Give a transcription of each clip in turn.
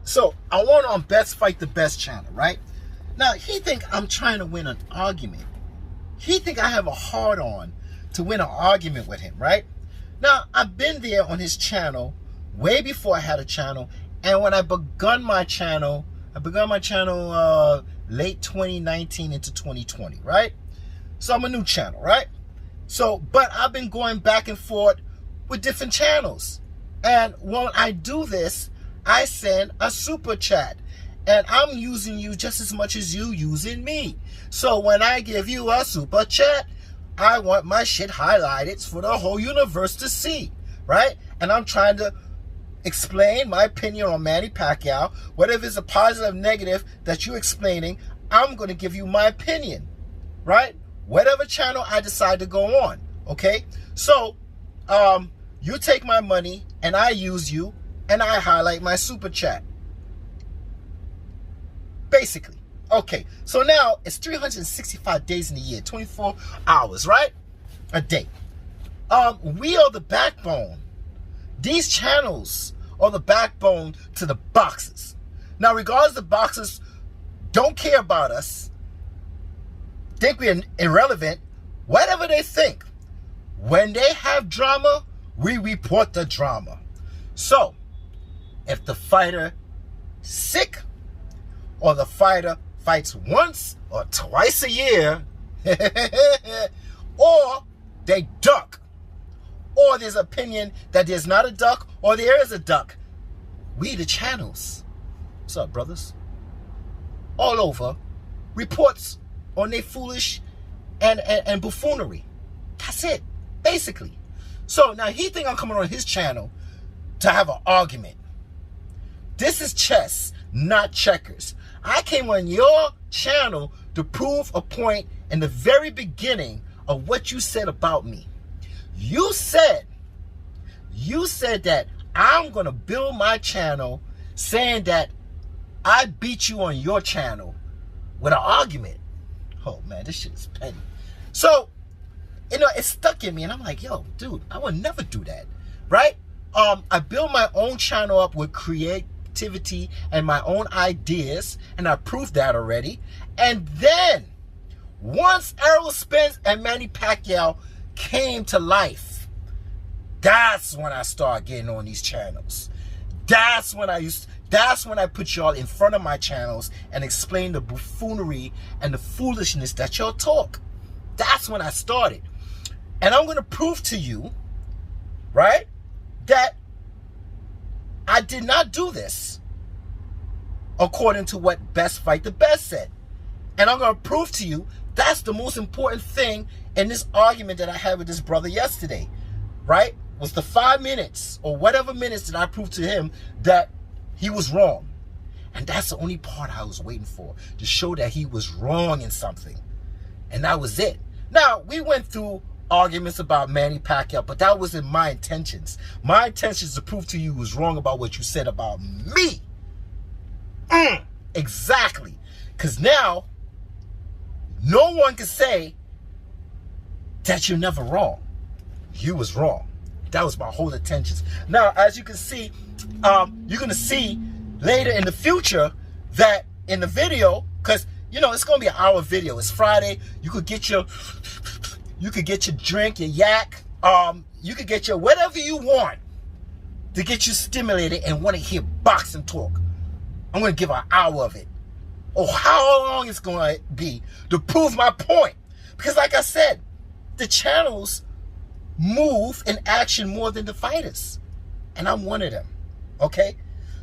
So I want on Best Fight the Best channel, right? Now, he think I'm trying to win an argument. He think I have a hard-on to win an argument with him, right? Now, I've been there on his channel way before I had a channel. And when I begun my channel late 2019 into 2020, right? So I'm a new channel, right? So, but I've been going back and forth with different channels. And when I do this, I send a super chat. And I'm using you just as much as you using me. So when I give you a super chat, I want my shit highlighted for the whole universe to see, right? And I'm trying to explain my opinion on Manny Pacquiao. Whatever is a positive, negative that you're explaining, I'm going to give you my opinion, right? Whatever channel I decide to go on, okay? So, you take my money and I use you and I highlight my super chat. Basically. Okay, so now it's 365 days in a year, 24 hours, right? A day. We are the backbone. These channels are the backbone to the boxers. Now, regardless, the boxers don't care about us, think we're irrelevant, whatever they think. When they have drama, we report the drama. So, if the fighter sick, or the fighter fights once or twice a year, or they duck, or there's opinion that there's not a duck or there is a duck, we the channels, what's up, brothers, all over, reports on their foolish and buffoonery. That's it, basically. So now he think I'm coming on his channel to have an argument. This is chess, not checkers. I came on your channel to prove a point in the very beginning of what you said about me. You said that I'm going to build my channel saying that I beat you on your channel with an argument. Oh, man, this shit is petty. So, you know, it stuck in me, and I'm like, yo, dude, I would never do that, right? I built my own channel up with creativity and my own ideas, and I proved that already. And then, once Errol Spence and Manny Pacquiao came to life, that's when I started getting on these channels. That's when I put y'all in front of my channels and explain the buffoonery and the foolishness that y'all talk. That's when I started. And I'm going to prove to you, right, that I did not do this according to what Best Fight the Best said. And I'm going to prove to you that's the most important thing in this argument that I had with this brother yesterday, right? Was the 5 minutes or whatever minutes that I proved to him that he was wrong. And that's the only part I was waiting for, to show that he was wrong in something. And that was it. Now, we went through arguments about Manny Pacquiao, but that wasn't my intentions. My intentions is to prove to you was wrong about what you said about me. Exactly. Because now, no one can say that you're never wrong. You was wrong. That was my whole intentions. Now, as you can see, you're going to see later in the future that in the video, because, you know, it's going to be an hour video. It's Friday. You could get your drink, your yak. You could get your whatever you want to get you stimulated and want to hear boxing talk. I'm going to give an hour of it. Or how long it's going to be to prove my point. Because like I said, the channels move in action more than the fighters. And I'm one of them. Okay?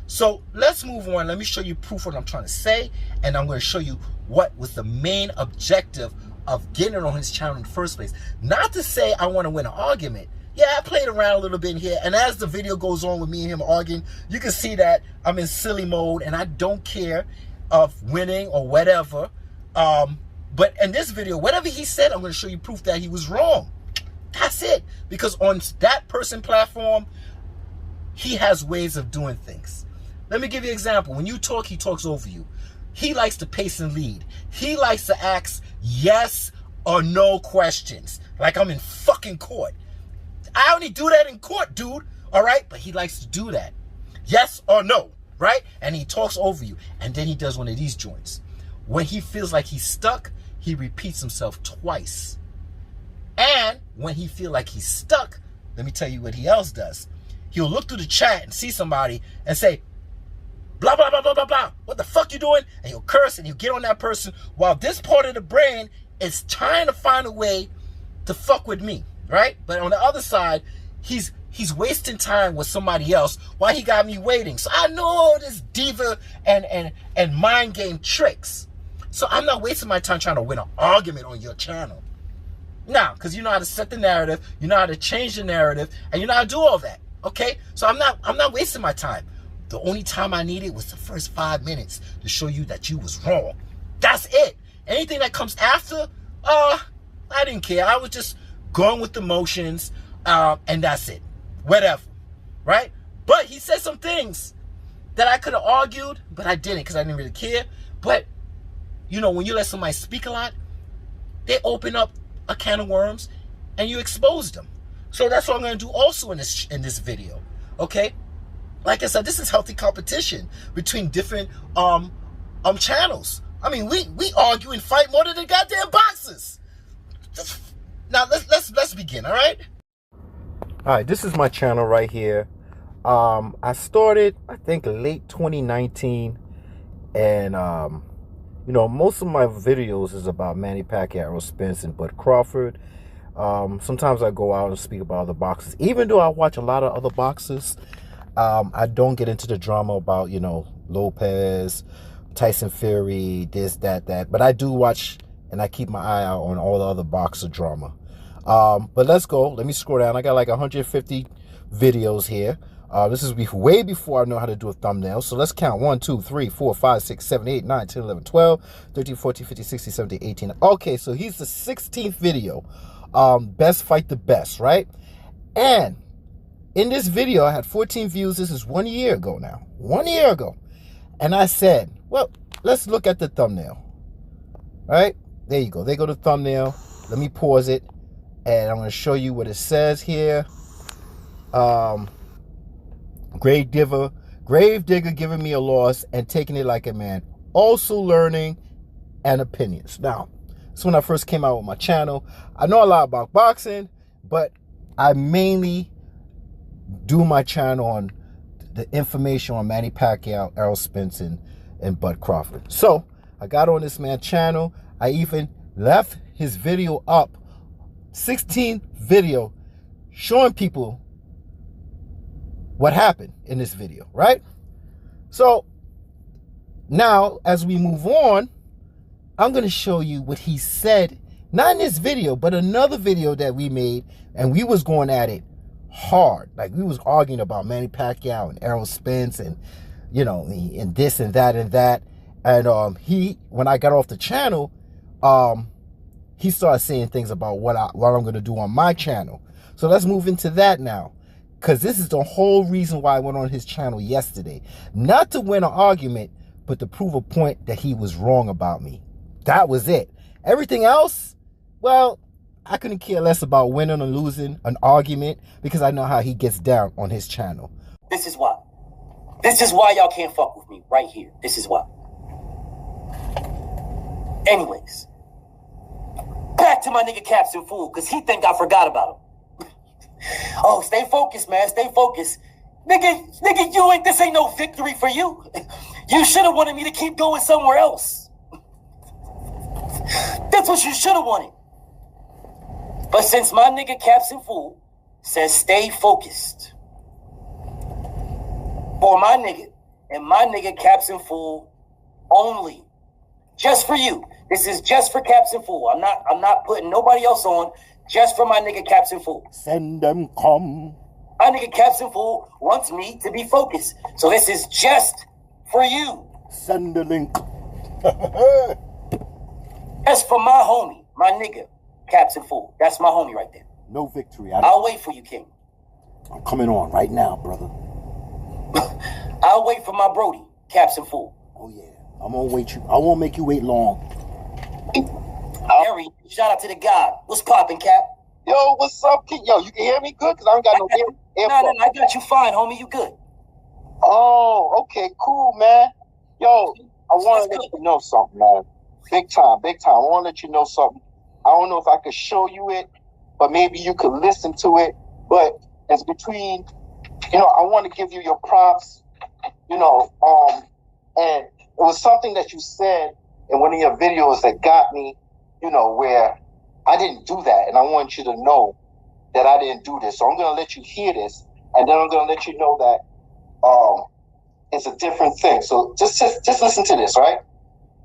So let's move on. Let me show you proof of what I'm trying to say. And I'm going to show you what was the main objective of getting on his channel in the first place. Not to say I want to win an argument. Yeah, I played around a little bit here. And as the video goes on with me and him arguing, you can see that I'm in silly mode and I don't care of winning or whatever. But in this video, whatever he said, I'm going to show you proof that he was wrong. That's it. Because on that person platform, he has ways of doing things. Let me give you an example. When you talk, he talks over you. He likes to pace and lead. He likes to ask yes or no questions. Like I'm in fucking court. I only do that in court, dude. All right? But he likes to do that. Yes or no. right? And he talks over you. And then he does one of these joints. When he feels like he's stuck, he repeats himself twice. And when he feels like he's stuck, let me tell you what he else does. He'll look through the chat and see somebody and say, blah, blah, blah, blah, blah, blah. What the fuck you doing? And he'll curse and he'll get on that person while this part of the brain is trying to find a way to fuck with me, right? But on the other side, he's wasting time with somebody else while he got me waiting. So I know this diva and mind game tricks. So I'm not wasting my time trying to win an argument on your channel. Nah, because you know how to set the narrative, you know how to change the narrative, and you know how to do all that. Okay? So I'm not wasting my time. The only time I needed was the first 5 minutes to show you that you was wrong. That's it. Anything that comes after, I didn't care. I was just going with the motions, and that's it. Whatever. Right? But he said some things that I could have argued, but I didn't because I didn't really care. But, you know, when you let somebody speak a lot, they open up a can of worms and you expose them. So that's what I'm going to do also in this video. Okay? Like I said, this is healthy competition between different channels. I mean, we argue and fight more than the goddamn boxers. Now let's begin, all right? All right, this is my channel right here. I started, I think, late 2019, and you know, most of my videos is about Manny Pacquiao, Errol Spence, and Crawford. Sometimes I go out and speak about other boxers. Even though I watch a lot of other boxers, I don't get into the drama about, you know, Lopez, Tyson Fury, this, that. But I do watch, and I keep my eye out on all the other boxer drama. But let's go. Let me scroll down. I got like 150 videos here. This is way before I know how to do a thumbnail. So let's count. 1, 2, 3, 4, 5, 6, 7, 8, 9, 10, 11, 12, 13, 14, 15, 16, 17, 18. Okay, so here's the 16th video. Best fight the best, right? And in this video, I had 14 views. This is 1 year ago now. 1 year ago. And I said, well, let's look at the thumbnail. All right? There you go. There go the thumbnail. Let me pause it. And I'm going to show you what it says here. Grave digger giving me a loss and taking it like a man. Also learning and opinions. Now, this is when I first came out with my channel. I know a lot about boxing, but I mainly do my channel on the information on Manny Pacquiao, Errol Spence, and Bud Crawford. So I got on this man's channel. I even left his video up, 16th video, showing people what happened in this video, right? So now, as we move on, I'm going to show you what he said, not in this video, but another video that we made, and we was going at it hard. Like, we was arguing about Manny Pacquiao and Errol Spence and, you know, and this and that and that. And when I got off the channel, he started saying things about what I'm going to do on my channel. So let's move into that now, because this is the whole reason why I went on his channel yesterday. Not to win an argument, but to prove a point that he was wrong about me. That was it. Everything else, well, I couldn't care less about winning or losing an argument, because I know how he gets down on his channel. This is why. This is why y'all can't fuck with me right here. This is why. Anyways, back to my nigga Captain Fool, because he think I forgot about him. Oh, stay focused, man. Stay focused. Nigga, this ain't no victory for you. You should have wanted me to keep going somewhere else. That's what you should have wanted. But since my nigga Captain Fool says stay focused for my nigga and my nigga Captain Fool only, just for you. This is just for Captain Fool. I'm not putting nobody else on. Just for my nigga Captain Fool. Send them come. My nigga Captain Fool wants me to be focused. So this is just for you. Send the link. That's for my homie, my nigga Captain Fool. That's my homie right there. No victory. I'll wait for you, King. I'm coming on right now, brother. I'll wait for my Brody, Captain Fool. Oh yeah. I'm gonna wait you. I won't make you wait long. Harry, shout out to the God. What's poppin', Cap? Yo, what's up, kid? Yo, you can hear me good? Because I don't got no ear. No, I got you fine, homie. You good. Oh, okay, cool, man. Yo, I want to let you know something, man. Big time, big time. I want to let you know something. I don't know if I could show you it, but maybe you could listen to it. But it's between, I want to give you your props, and it was something that you said in one of your videos that got me, where I didn't do that. And I want you to know that I didn't do this. So I'm going to let you hear this, and then I'm going to let you know that it's a different thing. So just listen to this, right?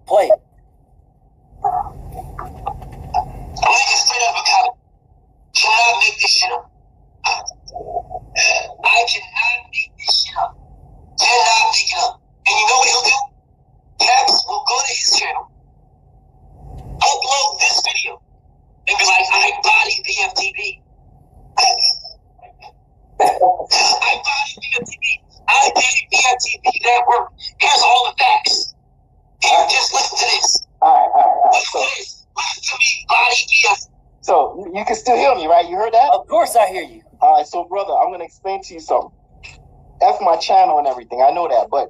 Play it. Niggas straight up accountable. Cannot make this shit up. I cannot make this shit up. Cannot make it up. And you know what he'll do? Caps will go to his channel, upload this video, and be like, I body BFTV. I body BFTV. I paid BFTV network. Here's all the facts. Here, just listen to this. All right. Listen to this. Listen to me, body BFTV. So you can still hear me, right? You heard that? Of course I hear you. All right, so brother, I'm going to explain to you something. F my channel and everything, I know that, but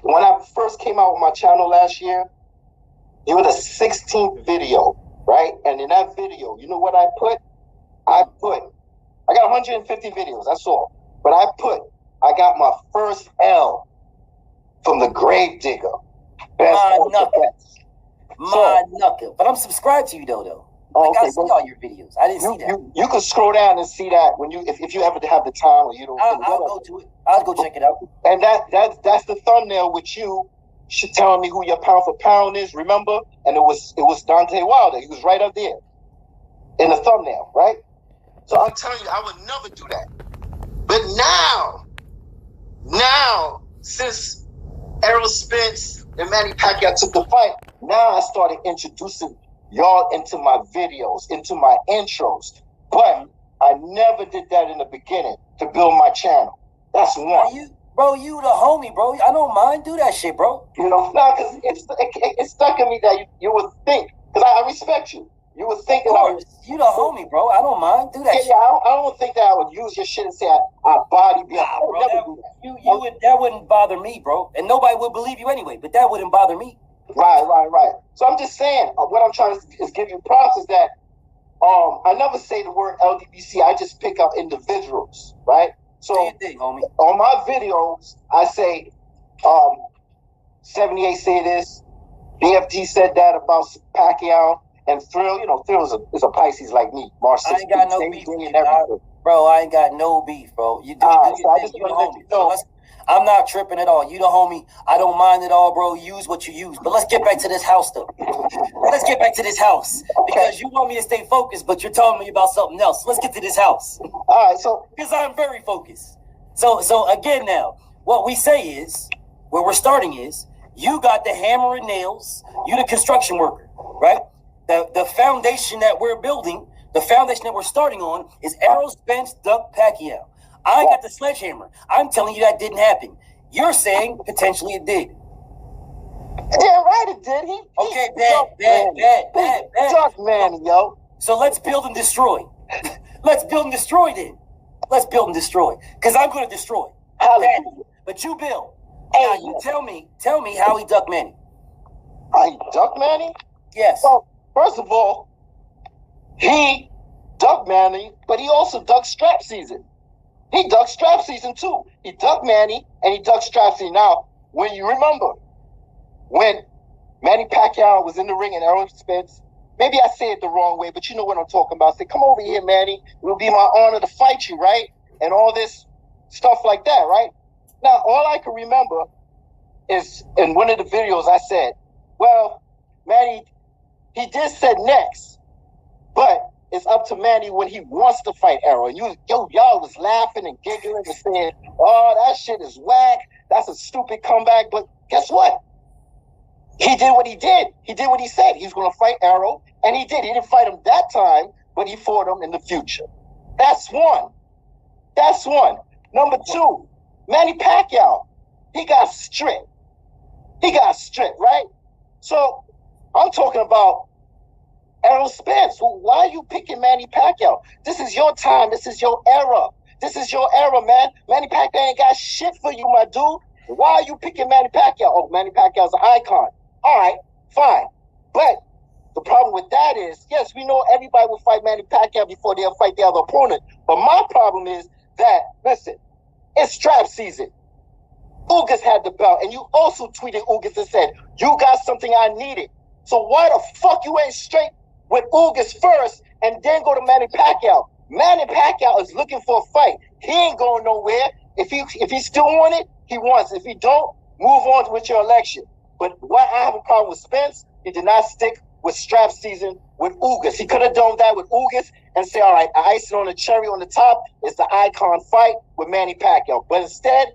when I first came out with my channel last year, you were the 16th video, right? And in that video, you know what I put? I got 150 videos, that's all. But I got my first L from the grave digger. My knuckle. But I'm subscribed to you though. Like, I see all your videos. I didn't see that. You can scroll down and see that when if you ever have the time or you don't. I'll go to it. I'll go check it out. And that's the thumbnail with you telling me who your pound for pound is. Remember? And it was Dante Wilder. He was right up there in the thumbnail, right? So I'm telling you, I would never do that. But now since Errol Spence and Manny Pacquiao took the fight, now I started introducing y'all into my videos, into my intros. But I never did that in the beginning to build my channel. That's one. You the homie, bro. I don't mind. Do that shit, bro. Because it stuck in me that you would think, because I respect you. You would think that you the homie, bro. I don't mind. Do that shit. Yeah, I don't think that I would use your shit and say I body be. I would never do that. That wouldn't bother me, bro. And nobody would believe you anyway, but that wouldn't bother me. Right. So I'm just saying, what I'm trying to is give you props is that I never say the word LDBC. I just pick up individuals, right? So do your thing, homie. On my videos, I say 78 say this, BFT said that about Pacquiao, and Thrill. Thrill is a Pisces like me. March 16th. I ain't got no beef, bro. I ain't got no beef, bro. You do your thing. You the homie. So I'm not tripping at all. You the homie. I don't mind at all, bro. Use what you use. But let's get back to this house, though. Let's get back to this house. Because you want me to stay focused, but you're telling me about something else. Let's get to this house. All right, so. Because I'm very focused. So again now, what we say is, where we're starting is, you got the hammer and nails. You the construction worker, right? The foundation that we're building, the foundation that we're starting on is Errol Spence, Duck Pacquiao. I got the sledgehammer. I'm telling you that didn't happen. You're saying potentially it did. Yeah, right, it did. Bad. Duck Manny, yo. So let's build and destroy. Let's build and destroy then. Let's build and destroy. Because I'm going to destroy. Hallelujah. But you build. Now you tell me how he ducked Manny. How he ducked Manny? Yes. Well, first of all, he ducked Manny, but he also ducked strap season. He ducked strap season too. He ducked Manny and he ducked strap season. Now, when you remember, when Manny Pacquiao was in the ring and Errol Spence, maybe I say it the wrong way, but you know what I'm talking about. I say, come over here, Manny. It will be my honor to fight you, right? And all this stuff like that, right? Now, all I can remember is in one of the videos I said, well, Manny, he did said next, but it's up to Manny when he wants to fight Errol. And y'all was laughing and giggling and saying, oh, that shit is whack. That's a stupid comeback. But guess what? He did what he did. He did what he said. He was going to fight Errol, and he did. He didn't fight him that time, but he fought him in the future. That's one. Number two, Manny Pacquiao, he got stripped. Right? So I'm talking about Errol Spence. Well, why are you picking Manny Pacquiao? This is your time. This is your era. This is your era, man. Manny Pacquiao ain't got shit for you, my dude. Why are you picking Manny Pacquiao? Oh, Manny Pacquiao's an icon. All right, fine. But the problem with that is, yes, we know everybody will fight Manny Pacquiao before they'll fight the other opponent. But my problem is that, listen, it's strap season. Ugas had the belt, and you also tweeted Ugas and said, you got something I needed. So why the fuck you ain't straight with Ugas first and then go to Manny Pacquiao? Manny Pacquiao is looking for a fight. He ain't going nowhere. If he still want it, he wants it. If he don't, move on with your election. But why I have a problem with Spence, he did not stick with strap season with Ugas. He could have done that with Ugas and say, all right, icing on the cherry on the top is the icon fight with Manny Pacquiao. But instead,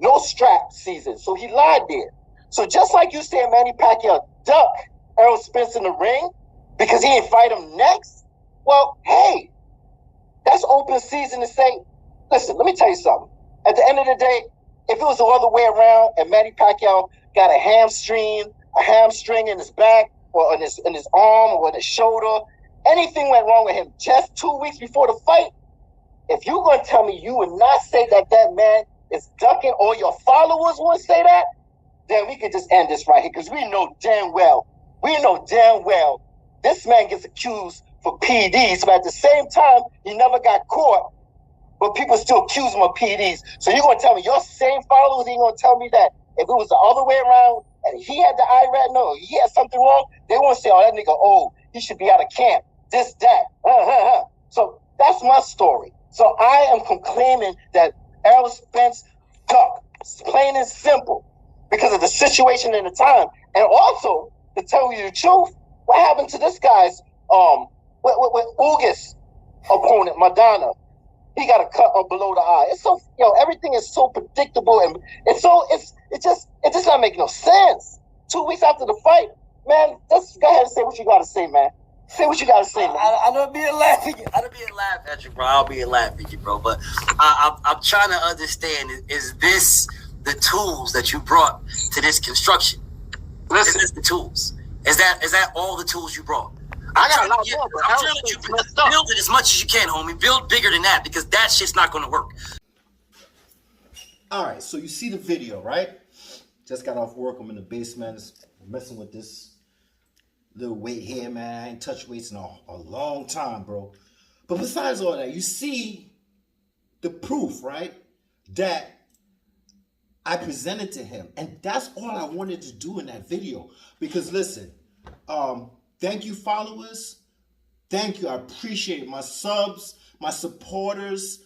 no strap season. So he lied there. So just like you said, Manny Pacquiao duck Errol Spence in the ring because he didn't fight him next, well, hey, that's open season to say, listen, let me tell you something. At the end of the day, if it was the other way around and Manny Pacquiao got a hamstring in his back or in his arm or in his shoulder, anything went wrong with him just 2 weeks before the fight, if you're going to tell me you would not say that man is ducking, or your followers would say that, then we could just end this right here because we know damn well this man gets accused for PEDs, but at the same time, he never got caught, but people still accuse him of PEDs. So you're going to tell me your same followers ain't going to tell me that if it was the other way around and he had the IRAD, no, he had something wrong, they won't say, oh, that nigga old, he should be out of camp, this, that. So that's my story. So I am proclaiming that Errol Spence duck, plain and simple, because of the situation and the time. And also, to tell you the truth, what happened to this guy's with Ugas opponent, Madonna? He got a cut up below the eye. It's so, everything is so predictable, and it just not make no sense. 2 weeks after the fight, man, just go ahead and say what you gotta say, man. Say what you gotta say, man. I don't be laughing. I don't be laughing at you, bro. I'll be laughing at you, bro. But I'm trying to understand: is this the tools that you brought to this construction? Listen, is this the tools? Is that all the tools you brought? I'm trying to let you build it as much as you can, homie. Build bigger than that, because that shit's not going to work. All right, so you see the video, right? Just got off work. I'm in the basement, messing with this little weight here, man. I ain't touched weights in a long time, bro. But besides all that, you see the proof, right? That I presented to him. And that's all I wanted to do in that video. Because listen, thank you, followers. Thank you. I appreciate it. My subs, my supporters.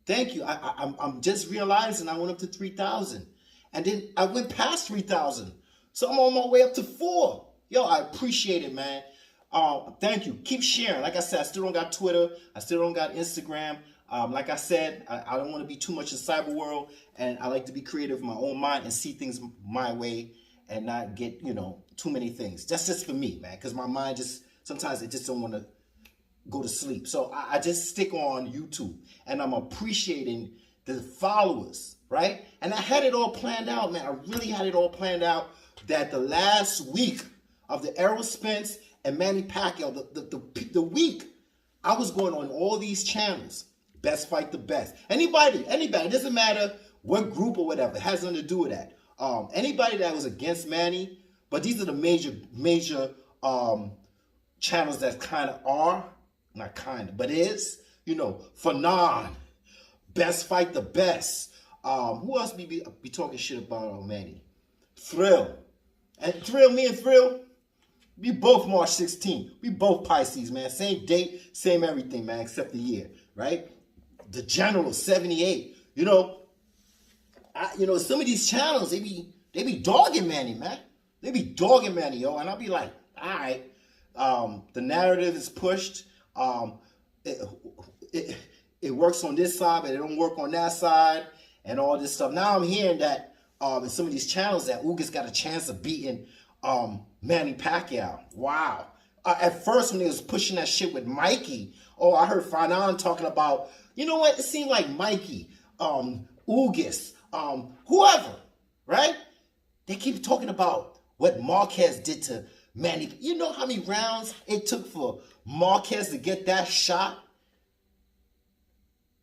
Thank you. I'm just realizing I went up to 3,000. And then I went past 3,000. So I'm on my way up to 4. Yo, I appreciate it, man. Thank you. Keep sharing. Like I said, I still don't got Twitter. I still don't got Instagram. Like I said, I don't want to be too much in cyber world. And I like to be creative in my own mind and see things my way and not get, too many things. That's just for me, man. Because my mind sometimes it just don't want to go to sleep. So I just stick on YouTube. And I'm appreciating the followers, right? And I had it all planned out, man. I really had it all planned out that the last week of the Errol Spence and Manny Pacquiao, the week, I was going on all these channels. Best Fight the Best. Anybody, it doesn't matter what group or whatever. It has nothing to do with that. Anybody that was against Manny, but these are the major channels that kind of are, not kind of, but is, Fanon, Best Fight the Best. Who else be talking shit about on Manny? Thrill. And me and Thrill, we both March 16th. We both Pisces, man. Same date, same everything, man, except the year, right? The General, 78. Some of these channels, they be dogging Manny, man. They be dogging Manny, yo. And I'll be like, all right, the narrative is pushed. It works on this side, but it don't work on that side, and all this stuff. Now I'm hearing that in some of these channels that Ugas got a chance of beating Manny Pacquiao. Wow. At first, when he was pushing that shit with Mikey, I heard Fanon talking about, you know what? It seemed like Mikey, Ugas, whoever, right? They keep talking about what Marquez did to Manny. You know how many rounds it took for Marquez to get that shot?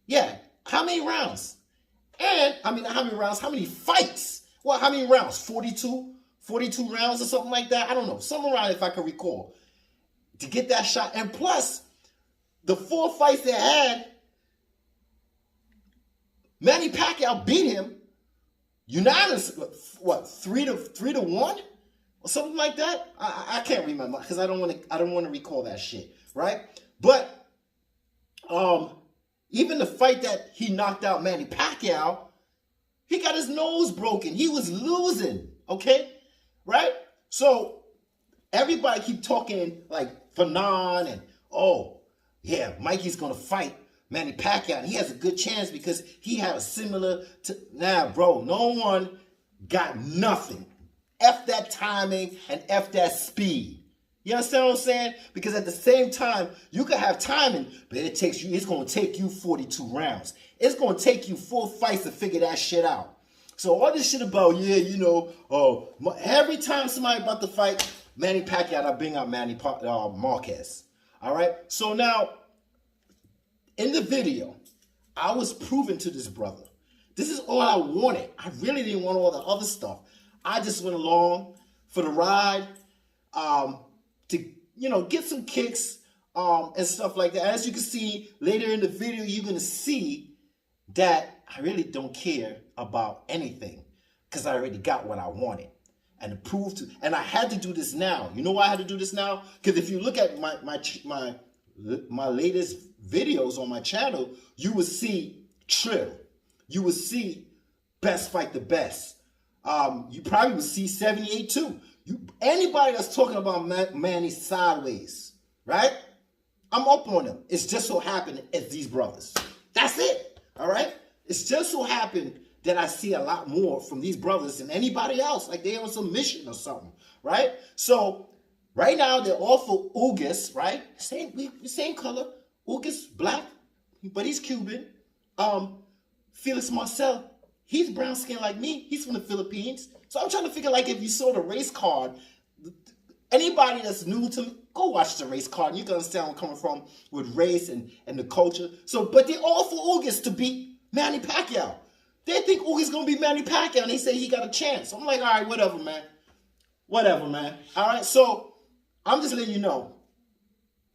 Yeah, how many rounds? And, I mean, not how many rounds, how many fights? Well, how many rounds? 42 rounds or something like that? I don't know. Something around, if I can recall. To get that shot. And plus, the 4 fights they had, Manny Pacquiao beat him unanimous, what, 3-1? Or something like that? I can't remember because I don't want to recall that shit, right? But even the fight that he knocked out Manny Pacquiao, he got his nose broken. He was losing, okay? Right? So everybody keep talking like Fanon and, oh, yeah, Mikey's going to fight Manny Pacquiao. And he has a good chance because he had a similar to... Nah, bro, no one got nothing. F that timing and F that speed. You understand what I'm saying? Because at the same time, you can have timing, but it's going to take you 42 rounds. It's going to take you 4 fights to figure that shit out. So all this shit about, yeah, you know, every time somebody about to fight Manny Pacquiao, I bring out Manny Marquez. All right? So now, in the video, I was proving to this brother, this is all I wanted. I really didn't want all the other stuff. I just went along for the ride to, you know, get some kicks and stuff like that. As you can see later in the video, you're going to see that I really don't care about anything because I already got what I wanted. And to prove to, and I had to do this now. You know why I had to do this now? Because if you look at my latest videos on my channel, you will see Trill. You will see Best Fight the Best. You probably will see 78 too. Anybody that's talking about Manny sideways, right? I'm up on them. It's just so happened it's these brothers. That's it. All right? It's just so happened that I see a lot more from these brothers than anybody else. Like they on some mission or something, right? So right now they're all for Ugas, right? Same color. Ugas black, but he's Cuban. Felix Marcel, he's brown skin like me. He's from the Philippines. So I'm trying to figure, like, if you saw the race card, anybody that's new to me, go watch the race card. You can understand where I'm coming from with race and the culture. So, but they're all for Ugas to beat Manny Pacquiao. They think Ugas going to beat Manny Pacquiao, and they say he got a chance. I'm like, all right, whatever, man. Whatever, man. All right, so I'm just letting you know,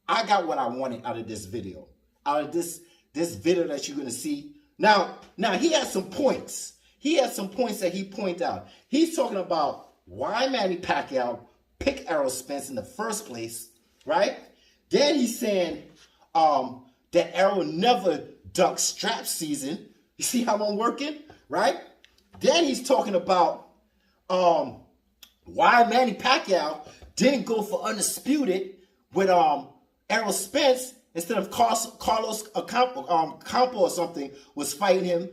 I got what I wanted out of this video. Out of this video that you're going to see. Now he has some points. He has some points that he pointed out. He's talking about why Manny Pacquiao picked Errol Spence in the first place, right? Then he's saying that Errol never ducked strap season. You see how I'm working, right? Then he's talking about why Manny Pacquiao didn't go for undisputed with Errol Spence instead of Carlos Campo or something was fighting him.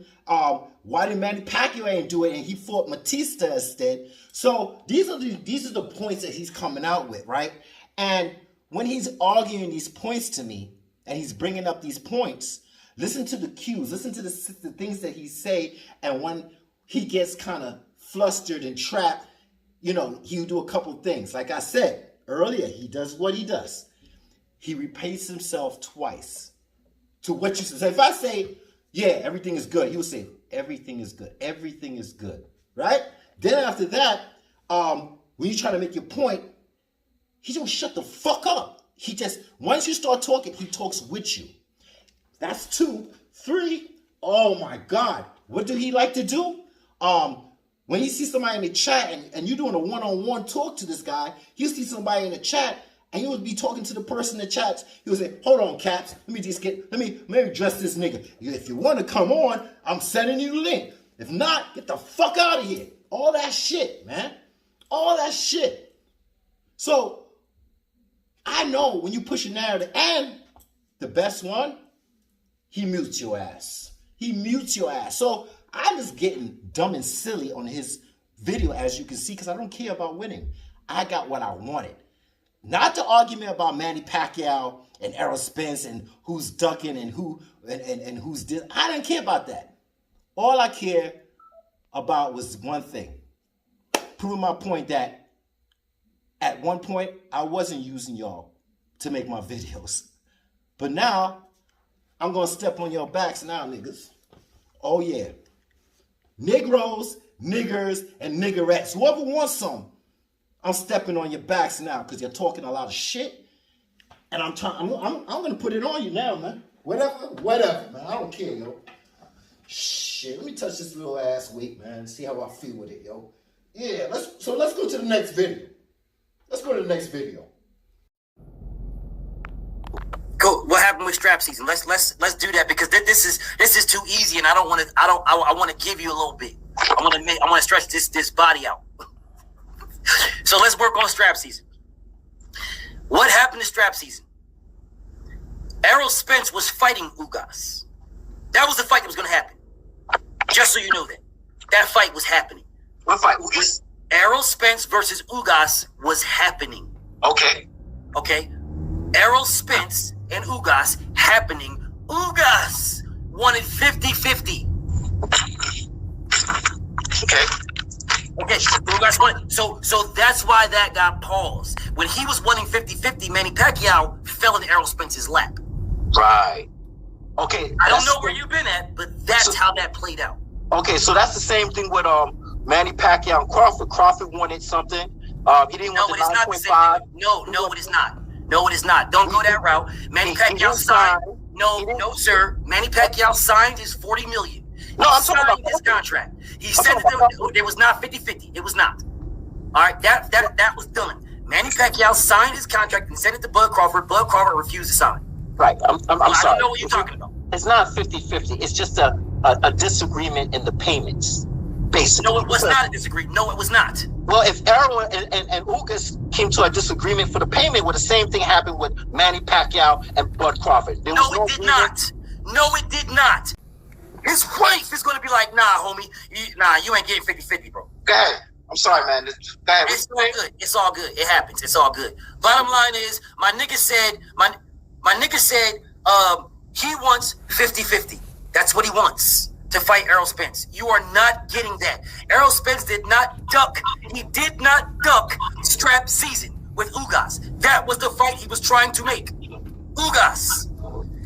Why did Manny Pacquiao ain't do it and he fought Batista instead? So these are the points that he's coming out with, right? And when he's arguing these points to me and he's bringing up these points, listen to the cues, listen to the things that he say, and when he gets kind of flustered and trapped, you know, he'll do a couple things. Like I said earlier, he does what he does. He repeats himself twice to what you say. If I say, yeah, everything is good, he will say, everything is good. Everything is good, right? Then after that, when you try to make your point, he don't shut the fuck up. He just, once you start talking, he talks with you. That's 2. 3, oh my God. What do he like to do? When he sees somebody in the chat and you're doing a one-on-one talk to this guy, he'll see somebody in the chat and he would be talking to the person in the chat. He would say, hold on, Caps. Let me address this nigga. If you want to come on, I'm sending you the link. If not, get the fuck out of here. All that shit, man. All that shit. So, I know when you push a narrative, and the best one, he mutes your ass. He mutes your ass. So, I'm just getting dumb and silly on his video, as you can see, because I don't care about winning. I got what I wanted. Not the argument about Manny Pacquiao and Errol Spence and who's ducking and who's this. I didn't care about that. All I cared about was one thing. Proving my point that at one point I wasn't using y'all to make my videos. But now I'm going to step on your backs now, niggas. Oh, yeah. Negroes, niggers, and niggerettes. Whoever wants some, I'm stepping on your backs now because you're talking a lot of shit. And I'm going to put it on you now, man. Whatever, man. I don't care, yo. Shit, let me touch this little ass weight, man, and see how I feel with it, yo. Yeah, let's go to the next video. Let's go to the next video. Go. What happened with strap season? Let's do that because this is too easy, and I want to give you a little bit. I want to stretch this body out. So let's work on strap season. What happened to strap season? Errol Spence was fighting Ugas. That was the fight that was going to happen. Just so you know that fight was happening. What fight? Ugas? Errol Spence versus Ugas was happening. Okay. Okay. Errol Spence and Ugas happening. Ugas won it 50-50. Okay. Okay, Ugas won it. So that's why that got paused. When he was winning 50-50, Manny Pacquiao fell into Errol Spence's lap. Right. Okay. I don't know where you've been at, but that's how that played out. Okay, so that's the same thing with Manny Pacquiao and Crawford. Crawford wanted something. He didn't want the 9.5. No, it is not. No, it is not. Don't go that route. Manny Pacquiao signed. No, sir. Manny Pacquiao signed his $40 million. No, I'm talking about his contract. He said that it was not 50-50. It was not. All right, that was done. Manny Pacquiao signed his contract and sent it to Bud Crawford. Bud Crawford refused to sign. Right. I'm sorry. I don't know what you're talking about. It's not 50-50. It's just a disagreement in the payments, basically. No, it was not a disagreement. No, it was not. Well, if Errol and Ugas came to a disagreement for the payment, well, the same thing happened with Manny Pacquiao and Bud Crawford. No, it did not. No, it did not. His wife is going to be like, nah, homie. You ain't getting 50-50, bro. Go ahead. I'm sorry, man. Go ahead. It's all good. It's all good. It happens. It's all good. Bottom line is, my nigga said he wants 50-50. That's what he wants to fight Errol Spence. You are not getting that. Errol Spence did not duck. He did not duck strap season with Ugas. That was the fight he was trying to make. Ugas.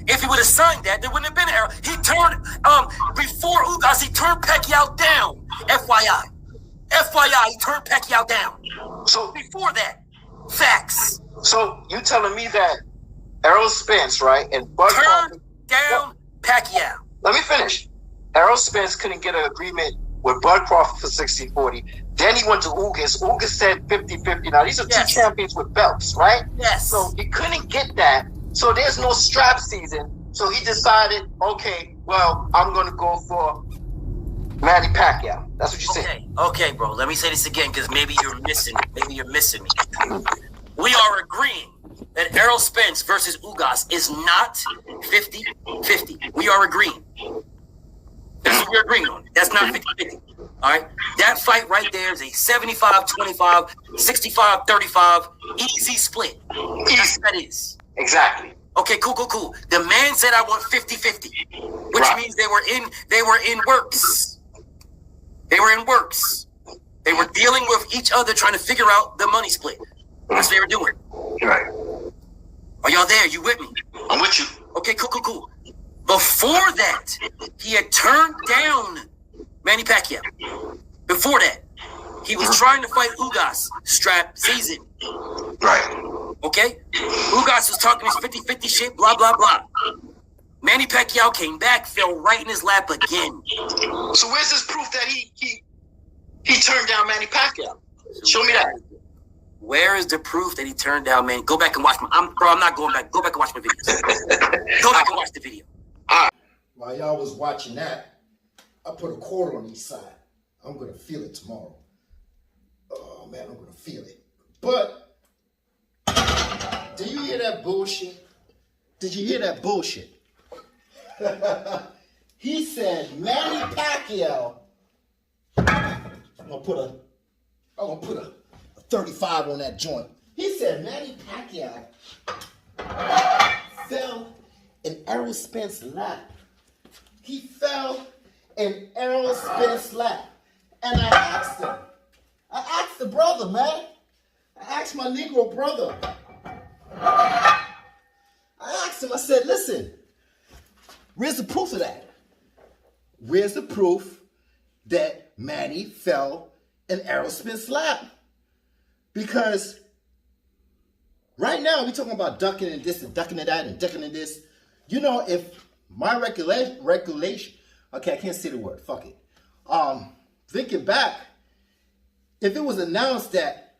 If he would have signed that, there wouldn't have been an Errol. He turned, before Ugas, he turned Pacquiao down. FYI, he turned Pacquiao down. So before that, facts. So you telling me that Errol Spence, right, and Bud turned down Pacquiao. Let me finish. Errol Spence couldn't get an agreement with Bud Crawford for 60-40. Then he went to Ugas. Ugas said 50-50. Now, these are two champions with belts, right? Yes. So he couldn't get that. So there's no strap season. So he decided, okay, well, I'm going to go for Manny Pacquiao. That's what you said. Okay, bro. Let me say this again because maybe you're missing me. We are agreeing that Errol Spence versus Ugas is not 50-50. We are agreeing. That's what we're agreeing on. That's not 50-50. All right? That fight right there is a 75-25, 65-35, easy split. Yes, that is. Exactly. Okay, cool. The man said I want 50-50, which means they were in works. They were in works. They were dealing with each other trying to figure out the money split. That's what they were doing. Right. Are y'all there? You with me? I'm with you. Okay, cool. Before that, he had turned down Manny Pacquiao. Before that, he was trying to fight Ugas strap season. Right. Okay? Ugas was talking his 50-50 shit, blah, blah, blah. Manny Pacquiao came back, fell right in his lap again. So where's this proof that he turned down Manny Pacquiao? Show me that. Where is the proof that he turned down Manny? Go back and watch I'm not going back. Go back and watch my videos. Go back and watch the video. While y'all was watching that, I put a quarter on each side. I'm going to feel it tomorrow. Oh, man, I'm going to feel it. But, did you hear that bullshit? Did you hear that bullshit? He said Manny Pacquiao. I'm gonna put a 35 on that joint. He said Manny Pacquiao fell in Errol Spence's lap. He fell in Errol Spence's lap. And I asked him. I asked the brother, man. I asked my Negro brother. I asked him, I said, listen, Where's the proof of that? Where's the proof that Manny fell in Errol Spence's lap? Because right now we're talking about ducking and this and ducking and that and ducking and this. You know, if my regulation, okay, I can't say the word, fuck it. Thinking back, if it was announced that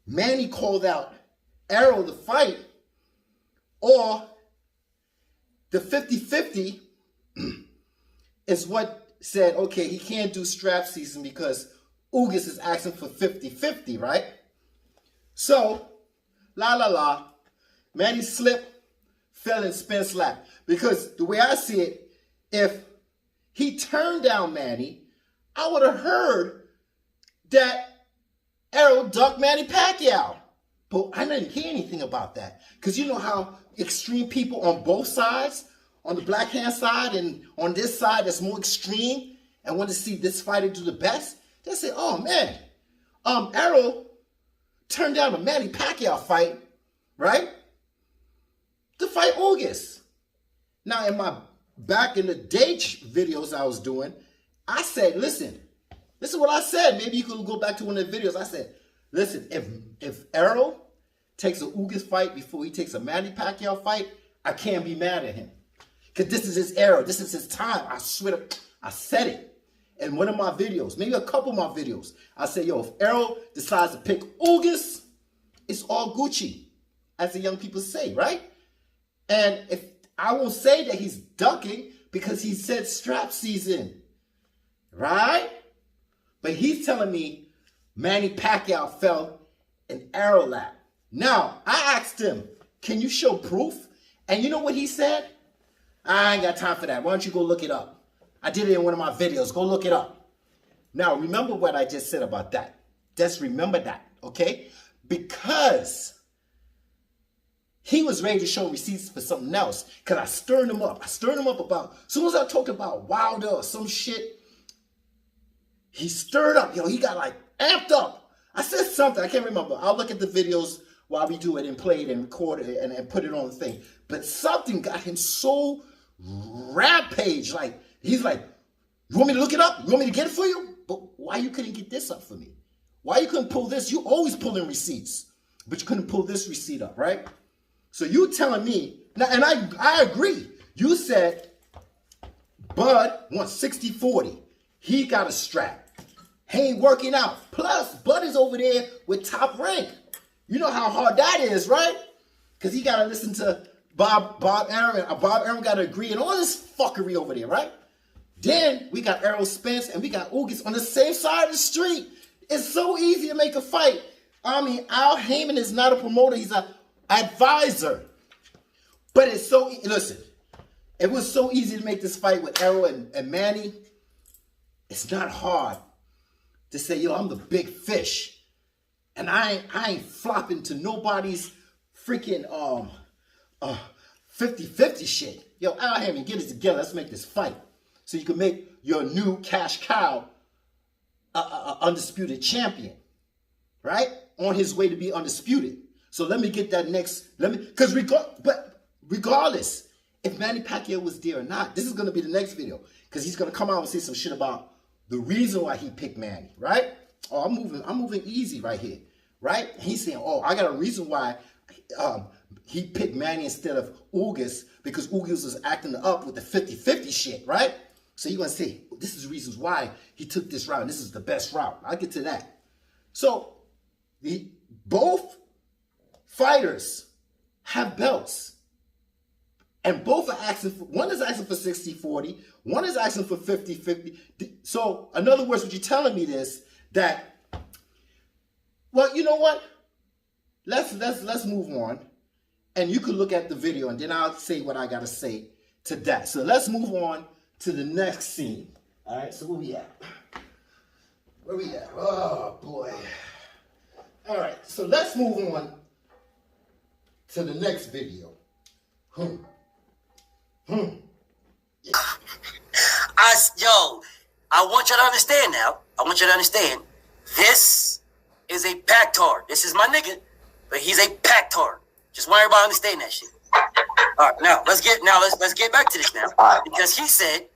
Manny called out Errol to fight, or the 50-50 is what said, okay, he can't do strap season because Ugas is asking for 50-50, right? So, Manny slipped, fell in Spence's lap. Because the way I see it, if he turned down Manny, I would have heard that Errol ducked Manny Pacquiao. But I didn't hear anything about that. Because you know how extreme people on both sides, on the black hand side and on this side that's more extreme and want to see this fighter do the best, they say, oh man, Errol turned down a Manny Pacquiao fight, right? To fight Ugas. Now, in my back in the day videos I was doing, I said, listen, this is what I said. Maybe you could go back to one of the videos. I said, listen, if Errol takes a Ugas fight before he takes a Manny Pacquiao fight, I can't be mad at him. Because this is his era. This is his time. I swear to, I said it in one of my videos, maybe a couple of my videos. I said, yo, if Errol decides to pick Ugas, it's all Gucci, as the young people say, right? And if I will say that he's ducking because he said strap season, right? But he's telling me Manny Pacquiao fell in Errol lap. Now, I asked him, can you show proof? And you know what he said? I ain't got time for that. Why don't you go look it up? I did it in one of my videos. Go look it up. Now, remember what I just said about that. Just remember that, okay? Because he was ready to show receipts for something else. Because I stirred him up. I stirred him up about, as soon as I talked about Wilder or some shit, he stirred up. Yo, he got like amped up. I said something. I can't remember. I'll look at the videos while we do it and play it and record it and put it on the thing. But something got him so rampage. Like, he's like, you want me to look it up? You want me to get it for you? But why you couldn't get this up for me? Why you couldn't pull this? You always pulling receipts. But you couldn't pull this receipt up, right? So you telling me, now, and I agree. You said Bud wants 60-40. He got a strap. He ain't working out. Plus, Bud is over there with Top Rank. You know how hard that is, right? Because he got to listen to Bob Arum. Bob Arum got to agree and all this fuckery over there, right? Then we got Errol Spence and we got Ugas on the same side of the street. It's so easy to make a fight. I mean, Al Heyman is not a promoter. He's an advisor. But it's so, listen, it was so easy to make this fight with Errol and Manny. It's not hard to say, yo, I'm the big fish. And I ain't flopping to nobody's freaking 50-50 shit. Yo, Al Heyman, get it together. Let's make this fight. So you can make your new cash cow a undisputed champion. Right? On his way to be undisputed. So let me get that next, because regardless, if Manny Pacquiao was there or not, this is going to be the next video. Because he's going to come out and say some shit about the reason why he picked Manny, right? Oh, I'm moving easy right here, right? He's saying, oh, I got a reason why he picked Manny instead of Ugas, because Ugas was acting up with the 50-50 shit, right? So you're going to say, this is reasons why he took this route, and this is the best route. I'll get to that. So both fighters have belts. And both are asking for, one is asking for 60-40, one is asking for 50-50. So, in other words, what you're telling me is that, well, you know what? Let's move on. And you can look at the video and then I'll say what I gotta say to that. So let's move on to the next scene. All right, so where we at? Where we at? Oh boy. All right, so let's move on to the next video. I want you to understand now. I want you to understand. This is a Pactard. This is my nigga, but he's a Pactard. Just want everybody to understand that shit. All right, now let's get back to this now. All right. Because he said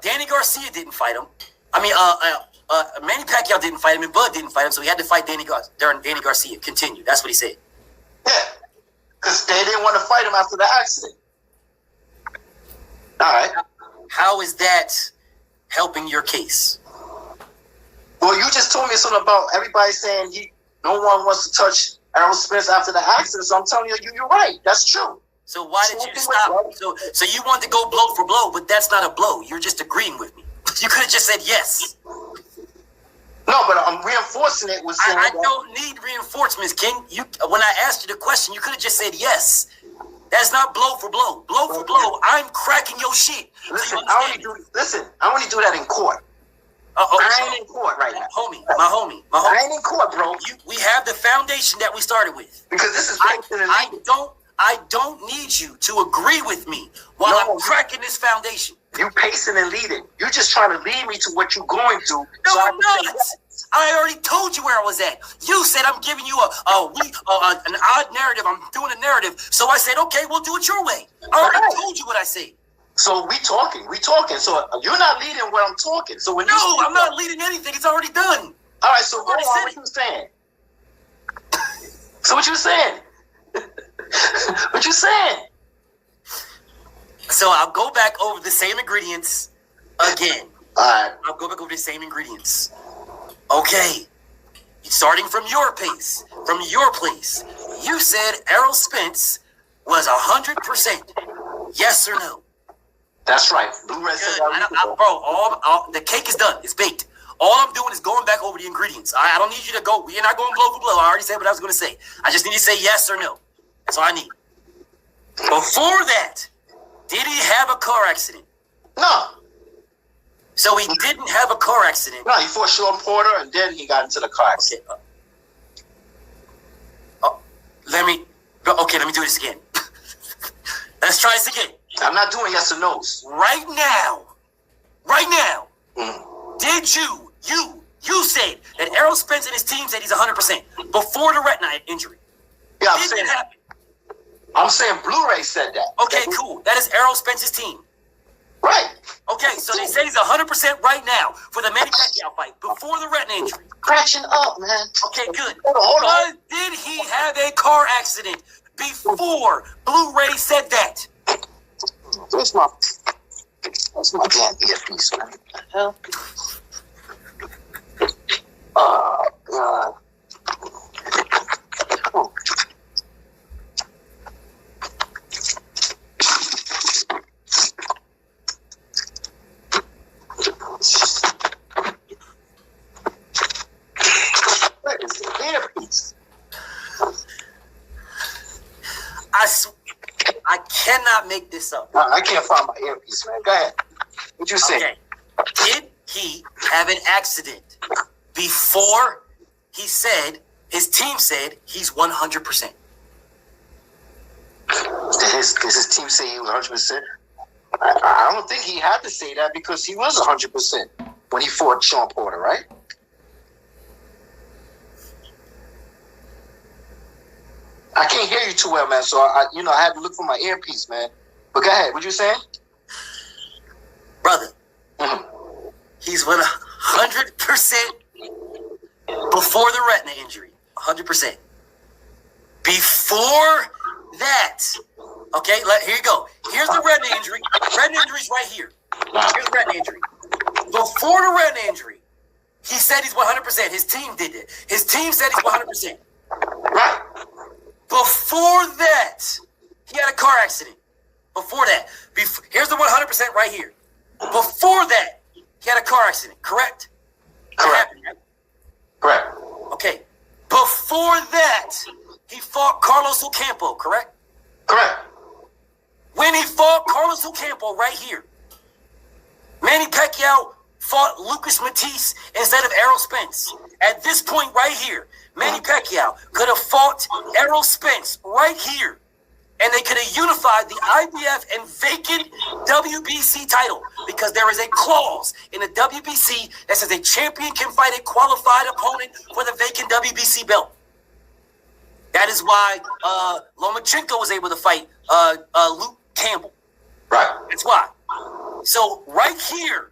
Danny Garcia didn't fight him. I mean, Manny Pacquiao didn't fight him, and Bud didn't fight him, so he had to fight Danny Garcia. Continue. That's what he said. Yeah, because they didn't want to fight him after the accident. All right. How is that helping your case? Well, you just told me something about everybody saying no one wants to touch Errol Spence after the accident. So I'm telling you, you're right. That's true. So why did you stop? So you wanted to go blow for blow, but that's not a blow. You're just agreeing with me. You could have just said yes. No, but I'm reinforcing it with saying I don't need reinforcements, King. When I asked you the question, you could have just said yes. That's not blow for blow. Blow for blow. I'm cracking your shit. Listen, I only do that in court. I ain't in court right now. My homie. I ain't in court, bro. We have the foundation that we started with. Because this is I don't need you to agree with me while I'm cracking this foundation. You pacing and leading. You're just trying to lead me to what you're going to. No, I'm not. I already told you where I was at. You said I'm giving you an odd narrative. I'm doing a narrative. So I said, okay, we'll do it your way. I already told you what I said. So we talking. So you're not leading what I'm talking. So when I'm not leading anything. It's already done. All right, so go on. What you saying? So what you saying? What you saying? So I'll go back over the same ingredients again. All right. I'll go back over the same ingredients. Okay. Starting from your pace, from your place, you said Errol Spence was 100%. Yes or no? That's right. Blu-ray said that. The cake is done. It's baked. All I'm doing is going back over the ingredients. I don't need you to go. You're not going blow for blow. I already said what I was going to say. I just need you to say yes or no. That's all I need. Before that, did he have a car accident? No. So he didn't have a car accident. No, he fought Sean Porter, and then he got into the car accident. Let me do this again. Let's try this again. I'm not doing yes or no's. Right now, did you said that Errol Spence and his team said he's 100% before the retina injury. Yeah, I'm Did saying Blu-ray said that. Okay, cool. That is Errol Spence's team. Right. Okay, so they say he's 100% right now for the Manny Pacquiao fight before the retina injury. Crashing up, man. Okay, good. Hold on. But did he have a car accident before Blu-ray said that? Where's my damn earpiece, man? What the hell? Oh, God. Oh. Where is the earpiece? I cannot make this up. I can't find my earpiece, man. Go ahead. What you say? Okay. Did he have an accident before he said, his team said he's 100%? Did his team say he was 100%? I don't think he had to say that because he was 100% when he fought Sean Porter, right? I can't hear you too well, man. So I had to look for my earpiece, man. But go ahead. What you saying, brother? He's 100% before the retina injury. 100%. Before that, okay. Here you go. Here's the retina injury. Retina injury's right here. Here's the retina injury. Before the retina injury, he said he's 100%. His team did it. His team said he's 100%. Right. Before that, he had a car accident. Before that, here's the 100% right here. Before that, he had a car accident. Correct? Correct. Happened, right? Correct. Okay. Before that, he fought Carlos Ocampo. Correct? Correct. When he fought Carlos Ocampo, right here, Manny Pacquiao fought Lucas Matisse instead of Errol Spence. At this point right here, Manny Pacquiao could have fought Errol Spence right here, and they could have unified the IBF and vacant WBC title because there is a clause in the WBC that says a champion can fight a qualified opponent for the vacant WBC belt. That is why Lomachenko was able to fight Luke Campbell. Right. That's why. So right here,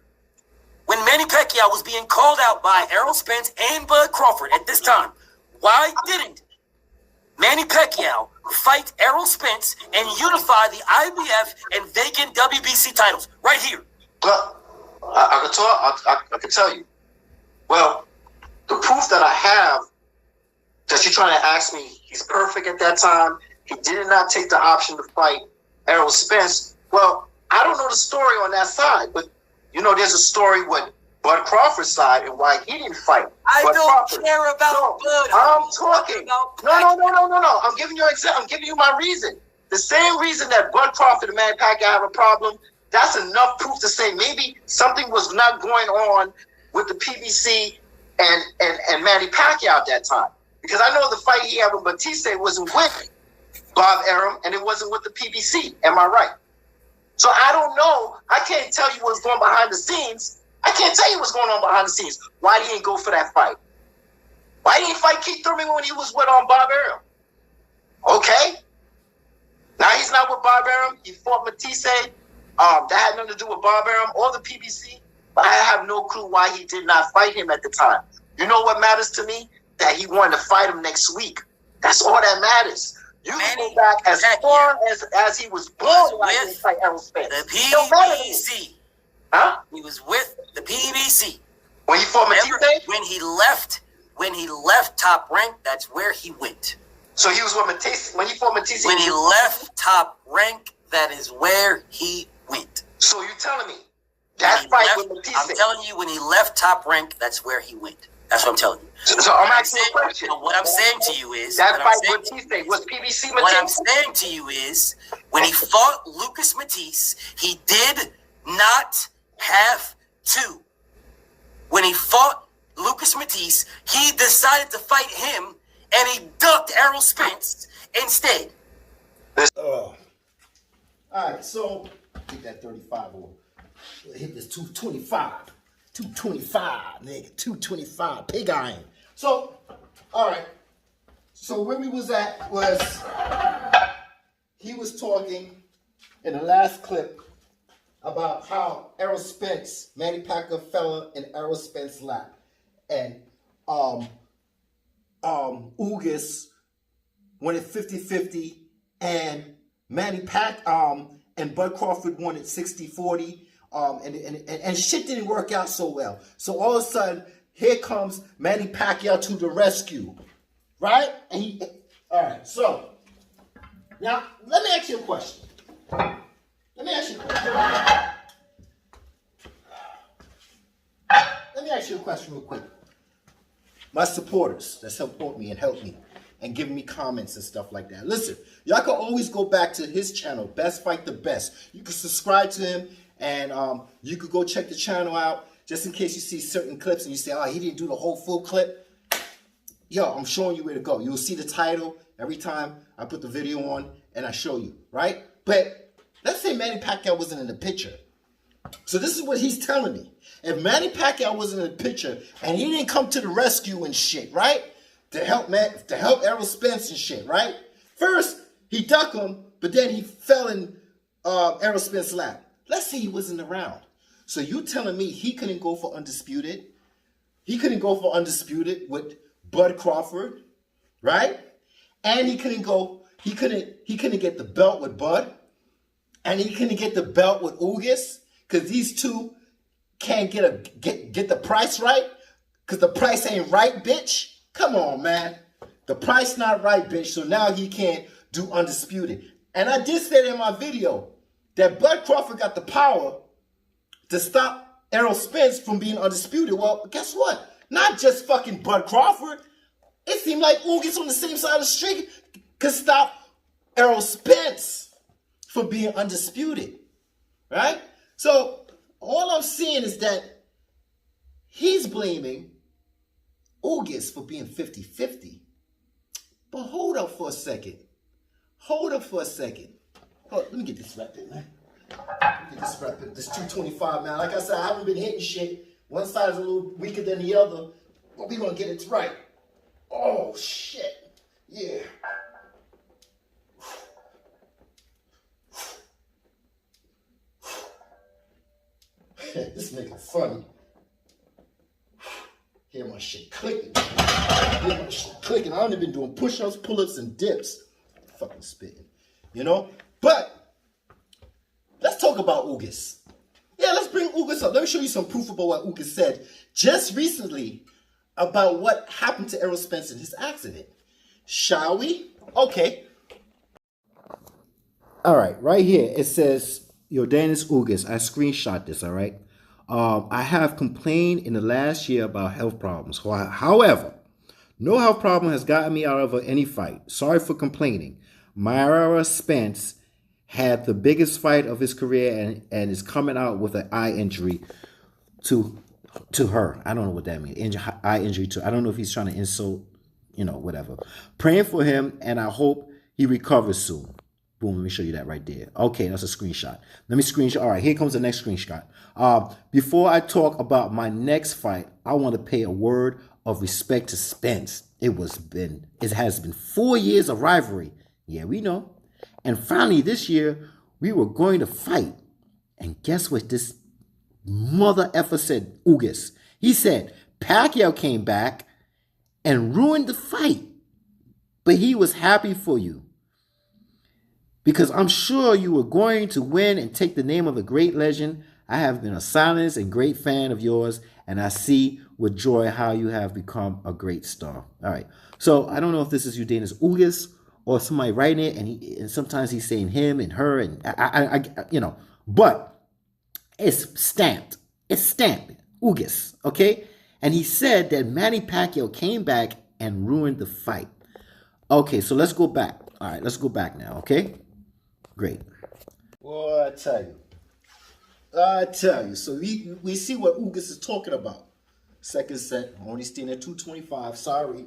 when Manny Pacquiao was being called out by Errol Spence and Bud Crawford at this time, why didn't Manny Pacquiao fight Errol Spence and unify the IBF and vacant WBC titles? Right here. Well, I can tell you. Well, the proof that I have that you're trying to ask me, he's perfect at that time. He did not take the option to fight Errol Spence. Well, I don't know the story on that side, but you know, there's a story with Bud Crawford's side and why he didn't fight. I Bud don't Crawford. care about Bud. I'm talking. No. I'm giving you I'm giving you my reason. The same reason that Bud Crawford and Manny Pacquiao have a problem. That's enough proof to say maybe something was not going on with the PBC and Manny Pacquiao at that time. Because I know the fight he had with Batista wasn't with Bob Arum and it wasn't with the PBC. Am I right? So I don't know. I can't tell you what's going behind the scenes. I can't tell you what's going on behind the scenes. Why he didn't go for that fight? Why didn't he fight Keith Thurman when he was with Bob Arum? Okay. Now he's not with Bob Arum. He fought Matisse. That had nothing to do with Bob Arum or the PBC. But I have no clue why he did not fight him at the time. You know what matters to me? That he wanted to fight him next week. That's all that matters. You can go back as far as he was born when he fight Errol Spence. The PBC. Huh? He was with the PBC. When he fought Matisse? When he left Top Rank, that's where he went. So he was with Matisse when he fought Matisse? When he left Top Rank, that is where he went. So you're telling me that fight with Matisse? I'm telling you, when he left Top Rank, that's where he went. That's what I'm telling you. So I'm asking you a question. What I'm saying to you is that fight with Matisse was PBC Matisse? What I'm saying to you is when he fought Lucas Matisse, he did not have to. When he fought Lucas Matisse, he decided to fight him and he ducked Errol Spence instead. All right, so hit that 35 or hit this 225. 225, nigga. 225. Pig iron. So, all right. So where we was at was he was talking in the last clip about how Errol Spence, Manny Pacquiao fell in Errol Spence's lap. And Ugas won it 50-50 and Manny Pacquiao and Bud Crawford won it 60-40. And shit didn't work out so well. So all of a sudden, here comes Manny Pacquiao to the rescue. Right? And all right, so now let me ask you a question. Let me ask you a question real quick. My supporters that support me and help me and give me comments and stuff like that. Listen, y'all can always go back to his channel, Best Fight the Best. You can subscribe to him and you could go check the channel out just in case you see certain clips and you say, oh, he didn't do the whole full clip. Yo, I'm showing you where to go. You'll see the title every time I put the video on and I show you, right? But let's say Manny Pacquiao wasn't in the picture. So this is what he's telling me. If Manny Pacquiao wasn't in the picture and he didn't come to the rescue and shit, right? To help Errol Spence and shit, right? First, he ducked him, but then he fell in Errol Spence's lap. Let's say he wasn't around. So you telling me he couldn't go for undisputed? He couldn't go for undisputed with Bud Crawford, right? And he couldn't get the belt with Bud. And he couldn't get the belt with Ugas. Because these two can't get the price right. Because the price ain't right, bitch. Come on, man. The price not right, bitch. So now he can't do undisputed. And I did say in my video that Bud Crawford got the power to stop Errol Spence from being undisputed. Well, guess what? Not just fucking Bud Crawford. It seemed like Ugas on the same side of the street could stop Errol Spence from being undisputed. Right? So all I'm seeing is that he's blaming Ugas for being 50-50. But hold up for a second. Hold up for a second. Hold, let me get this wrapped in, man. Let me get this wrapped in. This 225, man. Like I said, I haven't been hitting shit. One side is a little weaker than the other. But we're going to get it right. Oh, shit. Yeah. This nigga funny. Hear my shit clicking. Hear my shit clicking. I only been doing push-ups, pull-ups, and dips. Fucking spitting. You know? But let's talk about Ugas. Yeah, let's bring Ugas up. Let me show you some proof about what Ugas said just recently about what happened to Errol Spence in his accident. Shall we? Okay. All right, right here it says, Yordanis Ugas. I screenshot this, all right? I have complained in the last year about health problems. However, no health problem has gotten me out of any fight. Sorry for complaining. Errol Spence had the biggest fight of his career and is coming out with an eye injury to her. I don't know what that means. Eye injury to. I don't know if he's trying to insult, whatever. Praying for him, and I hope he recovers soon. Boom, let me show you that right there. Okay, that's a screenshot. Let me screenshot. All right, here comes the next screenshot. Before I talk about my next fight, I want to pay a word of respect to Spence. It has been 4 years of rivalry. Yeah, we know. And finally, this year, we were going to fight. And guess what this mother effer said, Ugas? He said, Pacquiao came back and ruined the fight. But he was happy for you. Because I'm sure you were going to win and take the name of a great legend. I have been a silent and great fan of yours, and I see with joy how you have become a great star. All right. So I don't know if this is Yordanis Ugas or somebody writing it, and sometimes he's saying him and her, and but it's stamped. It's stamped, Ugas, okay? And he said that Manny Pacquiao came back and ruined the fight. Okay, so let's go back. All right, let's go back now, okay? Great. Well, I tell you. So we see what Ugas is talking about. Second set, only staying at 225. Sorry.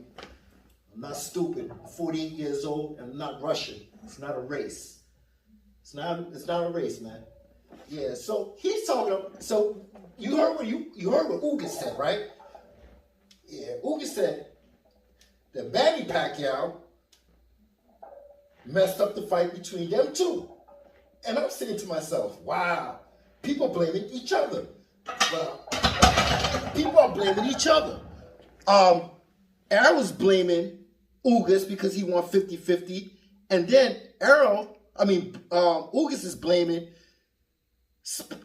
I'm not stupid. I'm 48 years old and I'm not rushing. It's not a race. It's not a race, man. Yeah, so he's talking. So you heard what Ugas said, right? Yeah, Ugas said that Manny Pacquiao messed up the fight between them two. And I'm saying to myself, wow, people blaming each other. Well, people are blaming each other. And I was blaming Ugas because he won 50-50. And then Ugas is blaming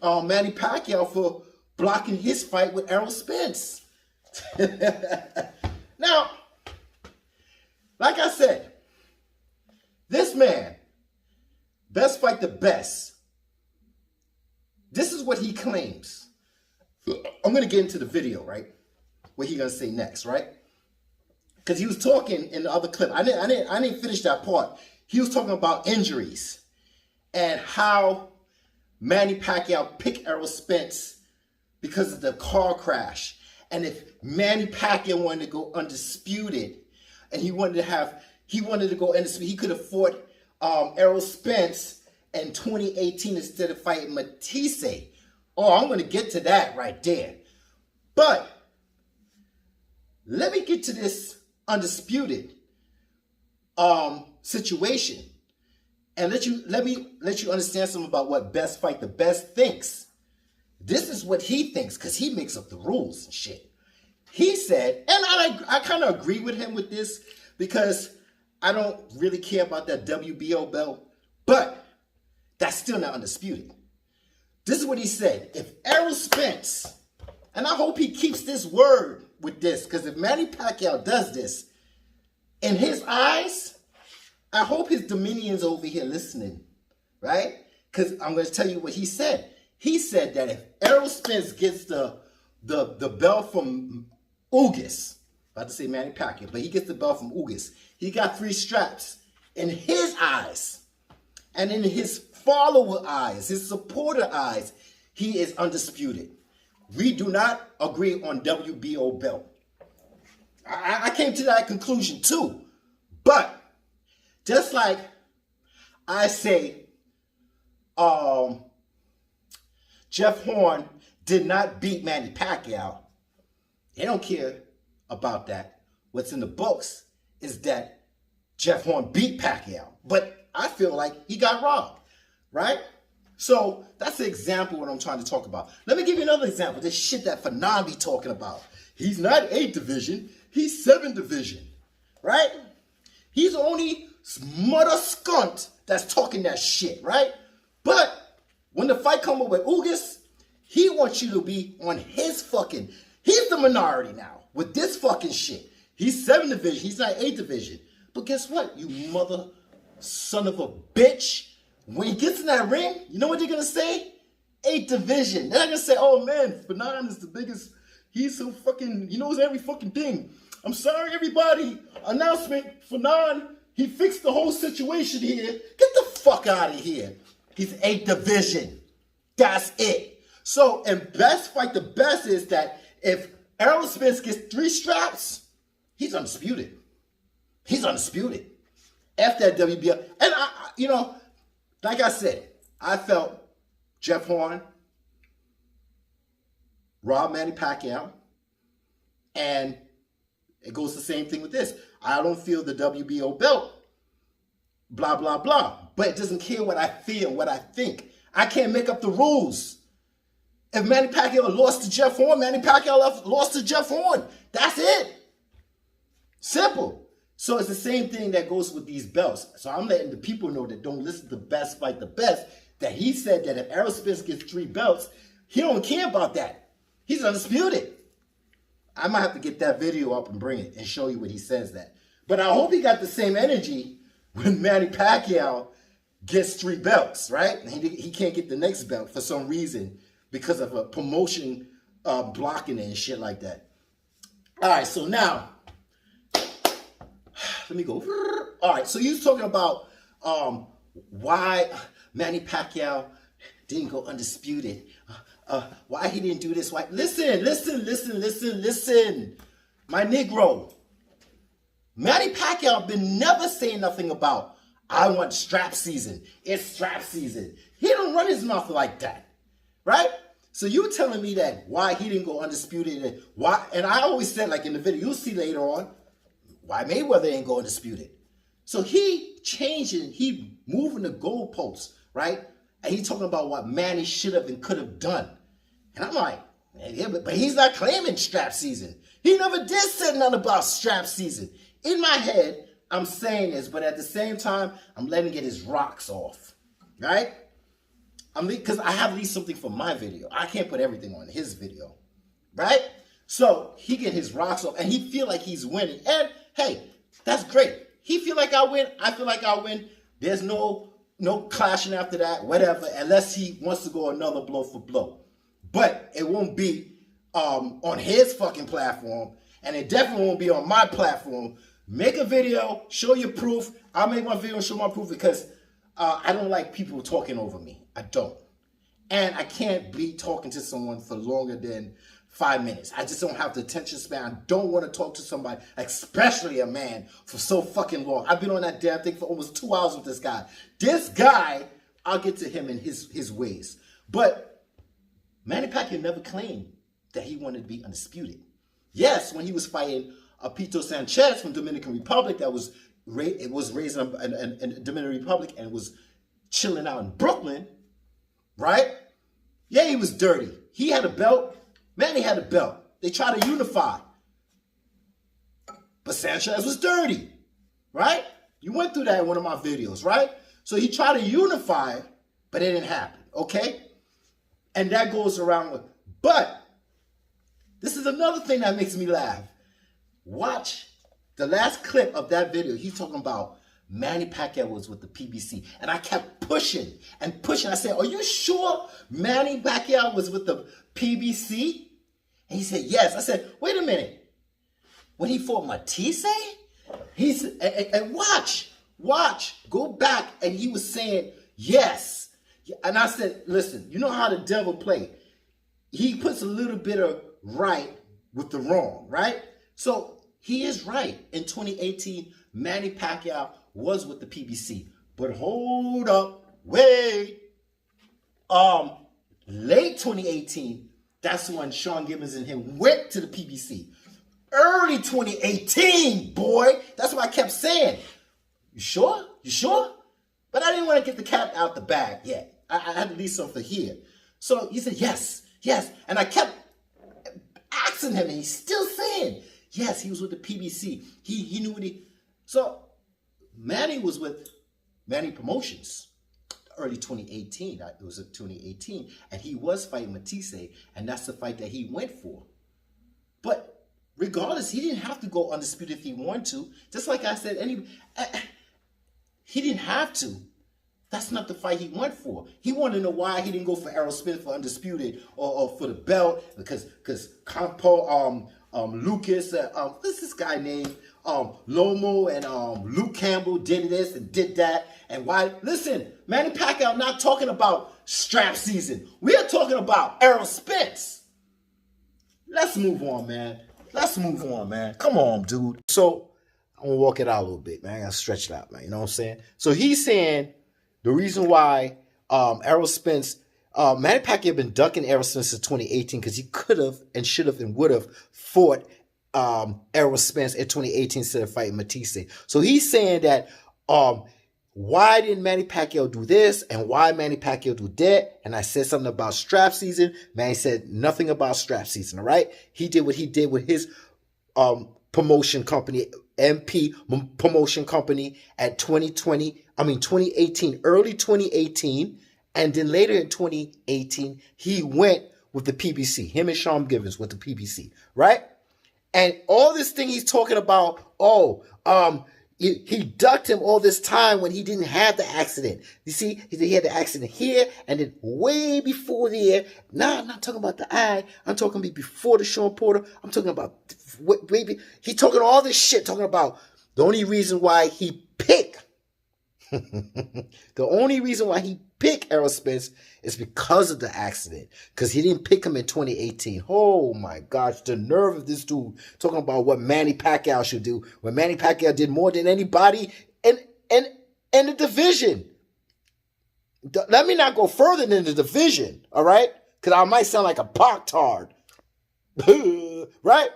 Manny Pacquiao for blocking his fight with Errol Spence. Now, like I said, this man, best fight the best. This is what he claims. I'm going to get into the video, right? What he going to say next, right? Because he was talking in the other clip. I didn't finish that part. He was talking about injuries and how Manny Pacquiao picked Errol Spence because of the car crash. And if Manny Pacquiao wanted to go undisputed and he wanted to go undisputed, he could have fought Errol Spence in 2018 instead of fighting Matisse. Oh, I'm going to get to that right there. But let me get to this undisputed situation and let me understand something about what best fight the best thinks. This is what he thinks because he makes up the rules and shit. He said, and I kind of agree with him with this because I don't really care about that WBO belt, but that's still not undisputed. This is what he said. If Errol Spence, and I hope he keeps this word with this, because if Manny Pacquiao does this, in his eyes, I hope his Dominion's over here listening, right? Because I'm going to tell you what he said. He said that if Errol Spence gets the belt from Ugas, about to say Manny Pacquiao, but he gets the belt from Ugas, he got 3 straps. In his eyes, and in his follower eyes, his supporter eyes, he is undisputed. We do not agree on WBO belt. I came to that conclusion too. But just like I say, Jeff Horn did not beat Manny Pacquiao. They don't care about that. What's in the books is that Jeff Horn beat Pacquiao. But I feel like he got robbed, right? So that's an example of what I'm trying to talk about. Let me give you another example. This shit that Fanon be talking about. He's not 8 division. He's 7 division. Right? He's the only mother skunt that's talking that shit. Right? But when the fight come up with Ugas, he wants you to be on his fucking... He's the minority now with this fucking shit. He's 7 division. He's not 8 division. But guess what, you mother son of a bitch? When he gets in that ring, you know what they're going to say? 8 division. They're not going to say, oh man, Fanon is the biggest. He's so fucking, he knows every fucking thing. I'm sorry, everybody. Announcement, Fanon, he fixed the whole situation here. Get the fuck out of here. He's 8 division. That's it. So, and best fight, the best is that if Errol Spence gets 3 straps, he's undisputed. He's undisputed. After that WBO. And you know, like I said, I felt Jeff Horn, Manny Pacquiao, and it goes the same thing with this. I don't feel the WBO belt, blah, blah, blah. But it doesn't care what I feel, what I think. I can't make up the rules. If Manny Pacquiao lost to Jeff Horn, Manny Pacquiao lost to Jeff Horn. That's it. Simple. So it's the same thing that goes with these belts. So I'm letting the people know that don't listen to Best Fight the Best, that he said that if Errol Spence gets 3 belts, he don't care about that. He's undisputed. I might have to get that video up and bring it and show you what he says that. But I hope he got the same energy when Manny Pacquiao gets 3 belts, right? And he can't get the next belt for some reason because of a promotion blocking it and shit like that. All right, so now... Let me go. All right, so you was talking about why Manny Pacquiao didn't go undisputed. Why he didn't do this. Why? Listen. My Negro. Manny Pacquiao been never saying nothing about, I want strap season. It's strap season. He don't run his mouth like that, right? So you telling me that why he didn't go undisputed and why? And I always said, like in the video, you'll see later on, why Mayweather ain't going undisputed. So he changing, he moving the goalposts, right? And he talking about what Manny should have and could have done. And I'm like, yeah, but he's not claiming strap season. He never did say nothing about strap season. In my head, I'm saying this, but at the same time, I'm letting him get his rocks off, right? Because I have at least something for my video. I can't put everything on his video, right? So he get his rocks off, and he feel like he's winning. And hey, that's great. He feel like I win. I feel like I win. There's no clashing after that, whatever, unless he wants to go another blow for blow. But it won't be on his fucking platform, and it definitely won't be on my platform. Make a video, show your proof. I'll make my video and show my proof because I don't like people talking over me. I don't. And I can't be talking to someone for longer than 5 minutes. I just don't have the attention span. I don't want to talk to somebody, especially a man, for so fucking long. I've been on that damn thing for almost 2 hours with this guy. This guy, I'll get to him in his ways. But Manny Pacquiao never claimed that he wanted to be undisputed. Yes, when he was fighting Pito Sanchez from Dominican Republic, it was raised in Dominican Republic and was chilling out in Brooklyn, right? Yeah, he was dirty. He had a belt. Manny had a belt. They tried to unify. But Sanchez was dirty, right? You went through that in one of my videos, right? So he tried to unify, but it didn't happen, okay? And that goes around with, but this is another thing that makes me laugh. Watch the last clip of that video. He's talking about Manny Pacquiao was with the PBC. And I kept pushing and pushing. I said, are you sure Manny Pacquiao was with the PBC? And he said, yes. I said, wait a minute. When he fought Matisse? He said, and watch, go back. And he was saying, yes. And I said, listen, you know how the devil play. He puts a little bit of right with the wrong, right? So he is right. In 2018, Manny Pacquiao was with the PBC. But hold up, wait. Late 2018, that's when Sean Gibbons and him went to the PBC. Early 2018, boy. That's what I kept saying. You sure? You sure? But I didn't want to get the cat out the bag yet. I had to leave some for here. So he said, yes, yes. And I kept asking him, and he's still saying, yes, he was with the PBC. He knew what he... So Manny was with Manny Promotions early 2018. It was in 2018. And he was fighting Matisse, and that's the fight that he went for. But regardless, he didn't have to go undisputed if he wanted to. Just like I said, he didn't have to. That's not the fight he went for. He wanted to know why he didn't go for Errol Spence for undisputed or for the belt, because Campo, Lucas, what's this guy named? Lomo and Luke Campbell did this and did that. And why? Listen, Manny Pacquiao not talking about strap season. We are talking about Errol Spence. Let's move on, man. Let's move on, man. Come on, dude. So I'm gonna walk it out a little bit, man. I gotta stretch it out, man. You know what I'm saying? So he's saying the reason why Errol Spence, Manny Pacquiao been ducking Errol Spence since 2018 because he could have and should have and would have fought Errol Spence in 2018 instead of fighting Matisse. So he's saying that why didn't Manny Pacquiao do this and why Manny Pacquiao do that? And I said something about strap season. Manny said nothing about strap season, all right? He did what he did with his promotion company, MP promotion company at 2018, early 2018. And then later in 2018, he went with the PBC. Him and Sean Givens with the PBC, right? And all this thing he's talking about, he ducked him all this time when he didn't have the accident. You see, he had the accident here, and then way before there. Now, I'm not talking about the eye. I'm talking before the Sean Porter. I'm talking about, he's talking all this shit, talking about the only reason why he picked, Errol Spence is because of the accident. Because he didn't pick him in 2018. Oh my gosh, the nerve of this dude talking about what Manny Pacquiao should do. When Manny Pacquiao did more than anybody in the division. Let me not go further than the division, all right? Because I might sound like a pop-tard. Right?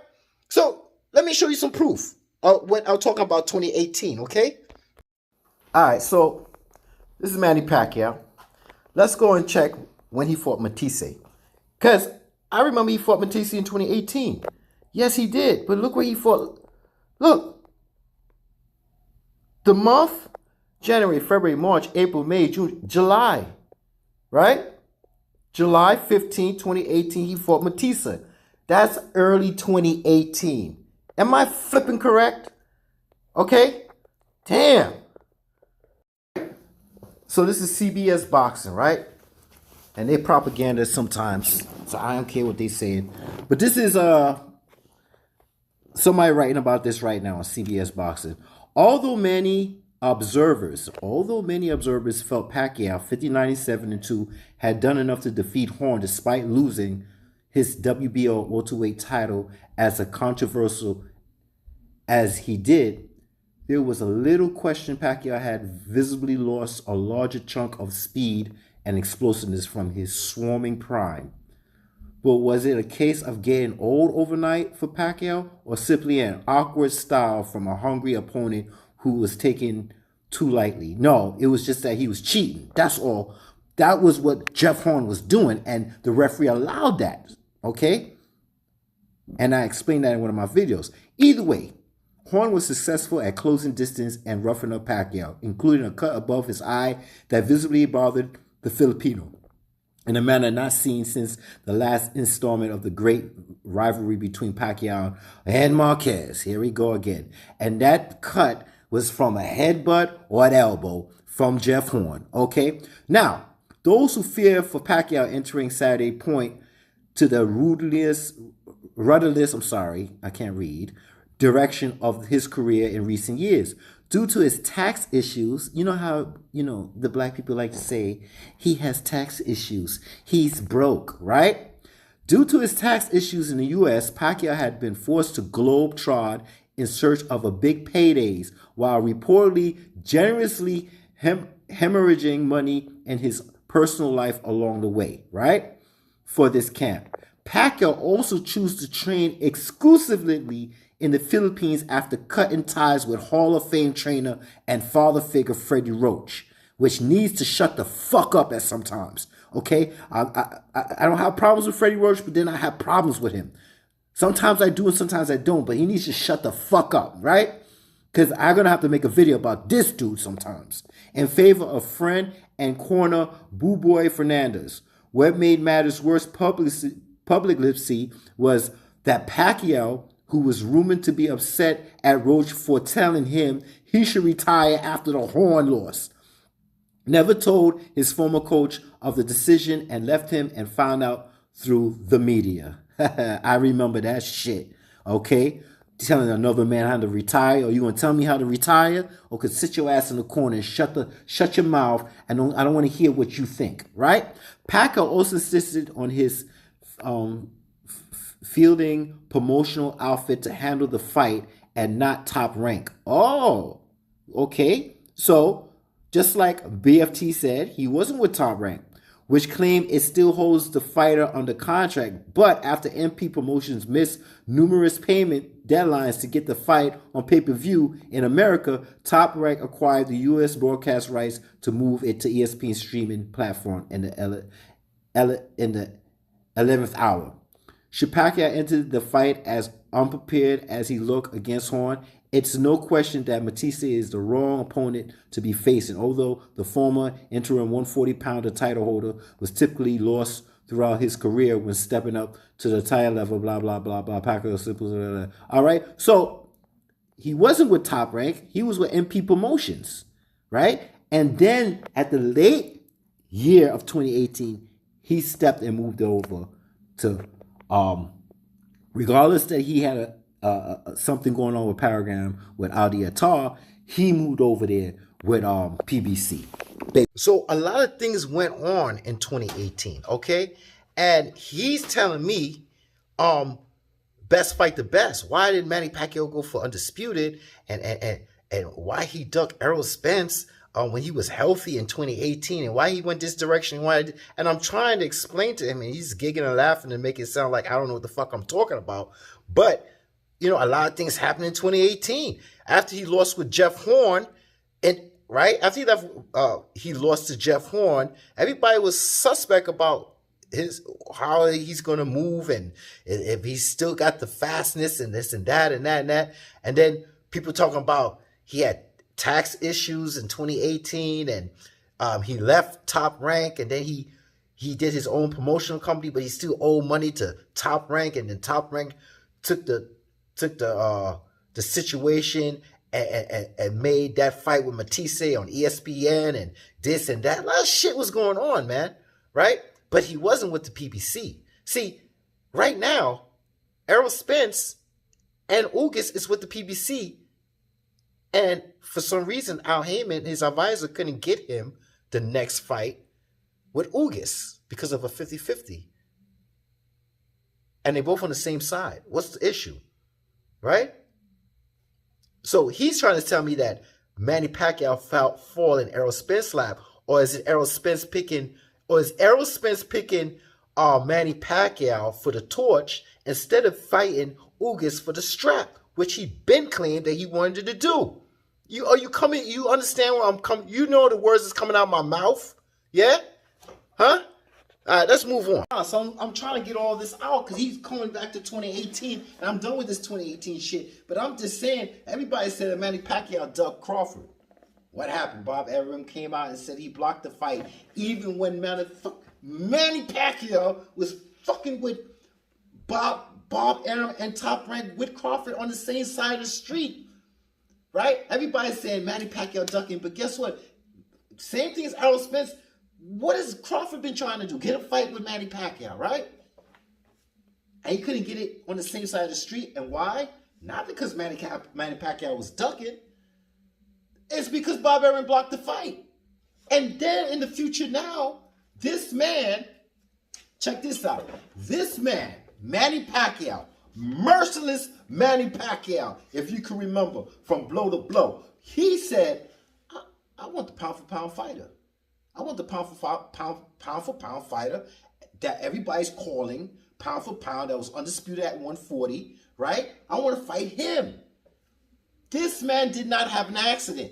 So, let me show you some proof. When I'm talking about 2018, okay? All right, so this is Manny Pacquiao. Let's go and check when he fought Matisse. Because I remember he fought Matisse in 2018. Yes, he did. But look where he fought. Look. The month, January, February, March, April, May, June, July. Right? July 15, 2018, he fought Matisse. That's early 2018. Am I flipping correct? Okay? Damn. So this is CBS Boxing, right? And they propaganda sometimes. So I don't care what they saying. But this is somebody writing about this right now on CBS Boxing. Although many observers felt Pacquiao 50-97-2 had done enough to defeat Horn despite losing his WBO welterweight title as a controversial as he did, there was a little question Pacquiao had visibly lost a larger chunk of speed and explosiveness from his swarming prime. But was it a case of getting old overnight for Pacquiao, or simply an awkward style from a hungry opponent who was taken too lightly? No, it was just that he was cheating. That's all. That was what Jeff Horn was doing, and the referee allowed that, okay? And I explained that in one of my videos. Either way, Horn was successful at closing distance and roughing up Pacquiao, including a cut above his eye that visibly bothered the Filipino in a manner not seen since the last installment of the great rivalry between Pacquiao and Marquez. Here we go again. And that cut was from a headbutt or an elbow from Jeff Horn, okay? Now, those who fear for Pacquiao entering Saturday point to the rudderless, direction of his career in recent years. Due to his tax issues, you know how, the black people like to say, he has tax issues. He's broke, right? Due to his tax issues in the U.S., Pacquiao had been forced to globe-trot in search of a big paydays while reportedly generously hemorrhaging money in his personal life along the way, right? For this camp. Pacquiao also chose to train exclusively in the Philippines after cutting ties with Hall of Fame trainer and father figure Freddie Roach. which needs to shut the fuck up at sometimes. Okay, I don't have problems with Freddie Roach, but then I have problems with him. Sometimes I do and sometimes I don't, but he needs to shut the fuck up, right? Because I'm going to have to make a video about this dude sometimes. In favor of friend and corner Boo Boy Fernandez. What made matters worse publicly was that Pacquiao, who was rumored to be upset at Roach for telling him he should retire after the Horn loss, never told his former coach of the decision and left him and found out through the media. I remember that shit, okay? Telling another man how to retire, or you gonna tell me how to retire? Or could sit your ass in the corner and shut your mouth, and I don't want to hear what you think, right? Pacquiao also insisted on his fielding promotional outfit to handle the fight and not Top Rank. Oh, okay. So, just like BFT said, he wasn't with Top Rank, which claimed it still holds the fighter under contract. But after MP Promotions missed numerous payment deadlines to get the fight on pay-per-view in America, Top Rank acquired the U.S. broadcast rights to move it to ESPN's streaming platform in the 11th hour. Should Pacquiao enter the fight as unprepared as he looked against Horn? It's no question that Matisse is the wrong opponent to be facing, although the former interim 140-pounder title holder was typically lost throughout his career when stepping up to the title level, blah, blah, blah, blah, Pacquiao, simple, blah, blah. All right? So he wasn't with Top Rank. He was with MP Promotions, right? And then at the late year of 2018, he stepped and moved over to, regardless that he had something going on with Paragon with Audi Attar, he moved over there with PBC. So a lot of things went on in 2018, okay? And he's telling me, best fight the best. Why did Manny Pacquiao go for undisputed? And why he ducked Errol Spence when he was healthy in 2018, and why he went this direction. And I'm trying to explain to him, and he's giggling and laughing and making it sound like I don't know what the fuck I'm talking about. But you know, a lot of things happened in 2018 after he lost with Jeff Horn, and right after he lost to Jeff Horn. Everybody was suspect about how he's going to move, and if he's still got the fastness and this and that and that and that. And then people talking about he had tax issues in 2018, and he left Top Rank, and then he did his own promotional company, but he still owed money to Top Rank, and then Top Rank took the situation and made that fight with Matisse on ESPN and this and that. A lot of shit was going on, man, right? But he wasn't with the PBC. See, right now, Errol Spence and Ugas is with the PBC, and for some reason, Al Heyman, his advisor, couldn't get him the next fight with Ugas because of a 50-50. And they're both on the same side. What's the issue? Right? So he's trying to tell me that Manny Pacquiao fall in Errol Spence's lap, or is Errol Spence picking Manny Pacquiao for the torch instead of fighting Ugas for the strap, which he been claimed that he wanted to do. You understand where I'm coming? You know the words that's coming out of my mouth? Yeah? Huh? All right, let's move on. So I'm trying to get all this out because he's coming back to 2018, and I'm done with this 2018 shit. But I'm just saying, everybody said that Manny Pacquiao ducked Crawford. What happened? Bob Arum came out and said he blocked the fight, even when Manny Pacquiao was fucking with Bob Arum and Top Rank with Crawford on the same side of the street. Right? Everybody's saying Manny Pacquiao ducking, but guess what? Same thing as Errol Spence. What has Crawford been trying to do? Get a fight with Manny Pacquiao, right? And he couldn't get it on the same side of the street. And why? Not because Manny Pacquiao was ducking. It's because Bob Arum blocked the fight. And then in the future now, this man, check this out. This man, Manny Pacquiao, merciless Manny Pacquiao, if you can remember, from blow to blow, he said, I want the pound-for-pound fighter. I want the pound-for-pound fighter that everybody's calling pound-for-pound, that was undisputed at 140, right? I want to fight him. This man did not have an accident.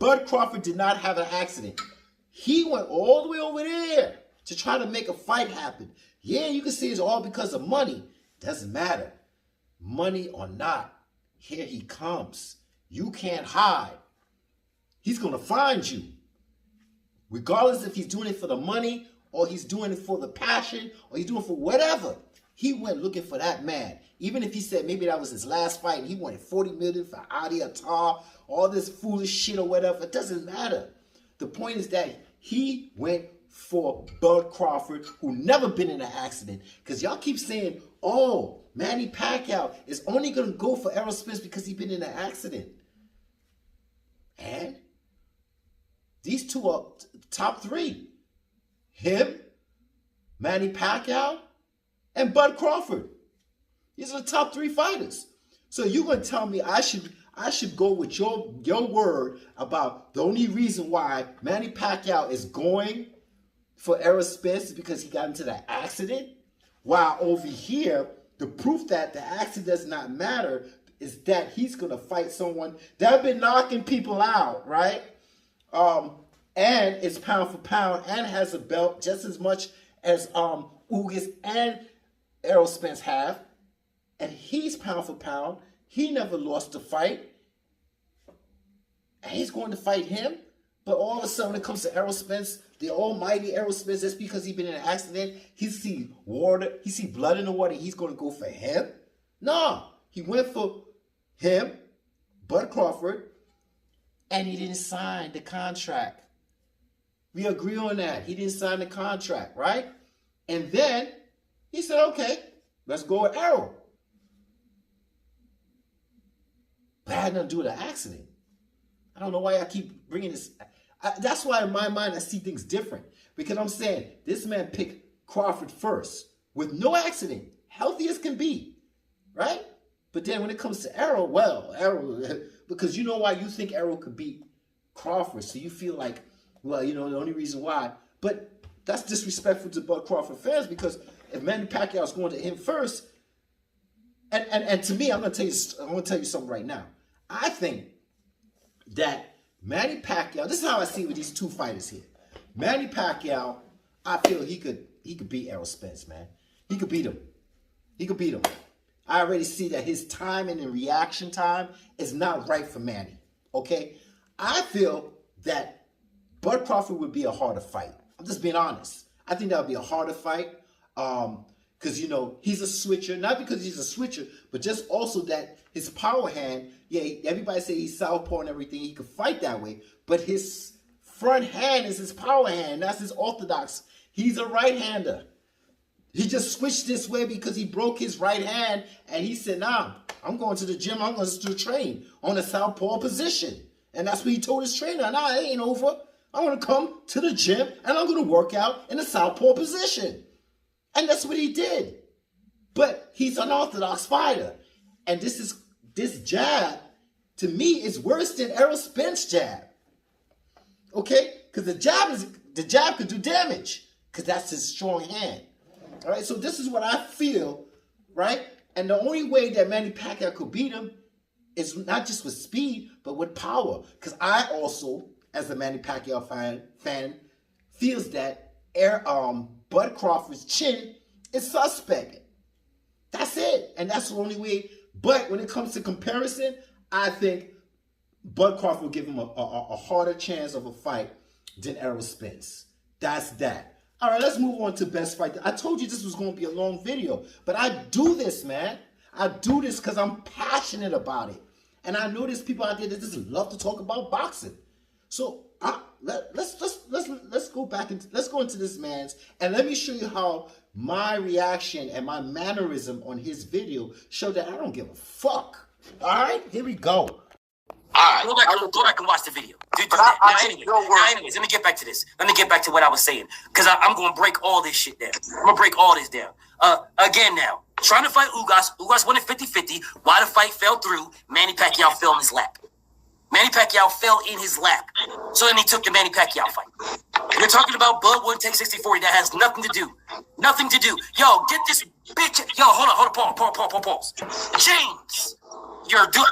Bud Crawford did not have an accident. He went all the way over there to try to make a fight happen. Yeah, you can see it's all because of money. Doesn't matter. Money or not, here he comes. You can't hide. He's going to find you. Regardless if he's doing it for the money or he's doing it for the passion or he's doing it for whatever. He went looking for that man. Even if he said maybe that was his last fight and he wanted $40 million for Adi Attar, all this foolish shit or whatever, it doesn't matter. The point is that he went for Bud Crawford, who never been in an accident. Because y'all keep saying, oh, Manny Pacquiao is only going to go for Errol Spence because he's been in an accident. And these two are top three. Him, Manny Pacquiao, and Bud Crawford. These are the top three fighters. So you're going to tell me I should go with your word about the only reason why Manny Pacquiao is going for Errol Spence is because he got into that accident? While over here, the proof that the accident does not matter is that he's going to fight someone that been knocking people out, right? And it's pound for pound and has a belt just as much as Ugas and Errol Spence have. And he's pound for pound. He never lost a fight. And he's going to fight him. But all of a sudden, when it comes to Errol Spence, the almighty Errol Spence, just because he's been in an accident, he see water, he see blood in the water, he's going to go for him? No. He went for him, Bud Crawford, and he didn't sign the contract. We agree on that. He didn't sign the contract, right? And then he said, okay, let's go with Errol. But it had nothing to do with an accident. I don't know why I keep bringing this. That's why in my mind I see things different. Because I'm saying this man picked Crawford first with no accident, healthy as can be, right? But then when it comes to Errol, well, Errol, because you know why you think Errol could beat Crawford. So you feel like, well, you know, the only reason why. But that's disrespectful to Bud Crawford fans because if Manny Pacquiao is going to him first, and to me, I'm going to tell you something right now. I think that Manny Pacquiao, this is how I see with these two fighters here. Manny Pacquiao, I feel he could beat Errol Spence, man. He could beat him. He could beat him. I already see that his timing and reaction time is not right for Manny. Okay? I feel that Bud Crawford would be a harder fight. I'm just being honest. I think that would be a harder fight. Because, you know, he's a switcher. Not because he's a switcher, but just also that his power hand, yeah, everybody say he's southpaw and everything. He could fight that way. But his front hand is his power hand. That's his orthodox. He's a right-hander. He just switched this way because he broke his right hand. And he said, nah, I'm going to the gym. I'm going to train on a southpaw position. And that's what he told his trainer. Nah, it ain't over. I'm going to come to the gym and I'm going to work out in a southpaw position. And that's what he did. But he's an orthodox fighter. And this jab, to me, is worse than Errol Spence's jab. Okay? Because the jab could do damage. Because that's his strong hand. All right? So this is what I feel, right? And the only way that Manny Pacquiao could beat him is not just with speed, but with power. Because I also, as a Manny Pacquiao fan feels that Bud Crawford's chin is suspect. That's it. And that's the only way. But when it comes to comparison, I think Bud Crawford will give him a harder chance of a fight than Errol Spence. That's that. All right, let's move on to best fight. I told you this was going to be a long video. But I do this, man. I do this because I'm passionate about it. And I know there's people out there that just love to talk about boxing. So let's go back and let's go into this man's and let me show you how my reaction and my mannerism on his video show that I don't give a fuck. All right, here we go. All right, go back and watch the video. Do that. Now, anyways, let me get back to this. Let me get back to what I was saying because I'm going to break all this shit down. I'm going to break all this down. Again now, trying to fight Ugas. Ugas won it 50-50. Why the fight fell through, Manny Pacquiao fell in his lap. Manny Pacquiao fell in his lap. So then he took the Manny Pacquiao fight. You're talking about Bud wouldn't take 60-40. That has nothing to do. Nothing to do. Yo, get this bitch. Yo, hold on. Pause. James.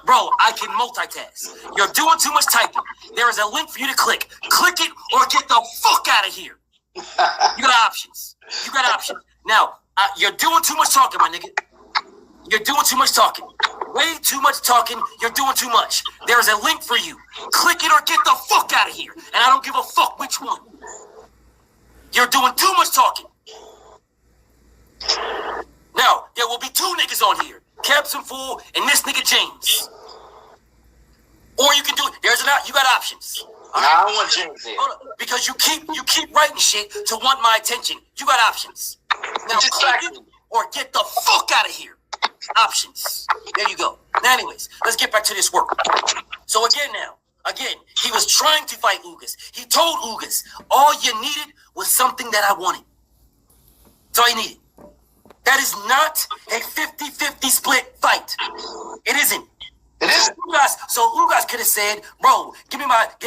Bro, I can multitask. You're doing too much typing. There is a link for you to click. Click it or get the fuck out of here. You got options. Now, you're doing too much talking, my nigga. You're doing too much talking. Way too much talking. You're doing too much. There is a link for you. Click it or get the fuck out of here. And I don't give a fuck which one. You're doing too much talking. Now, there will be two niggas on here. Captain Fool and this nigga James. Or you can do it. You got options. Right? I don't want James there. Because you keep writing shit to want my attention. You got options. Now click it or get the fuck out of here. Options. There you go. Now, anyways, let's get back to this work. So again, he was trying to fight Ugas. He told Ugas, all you needed was something that I wanted. That's all you needed. That is not a 50-50 split fight. It isn't. It isn't. So Ugas could have said, bro,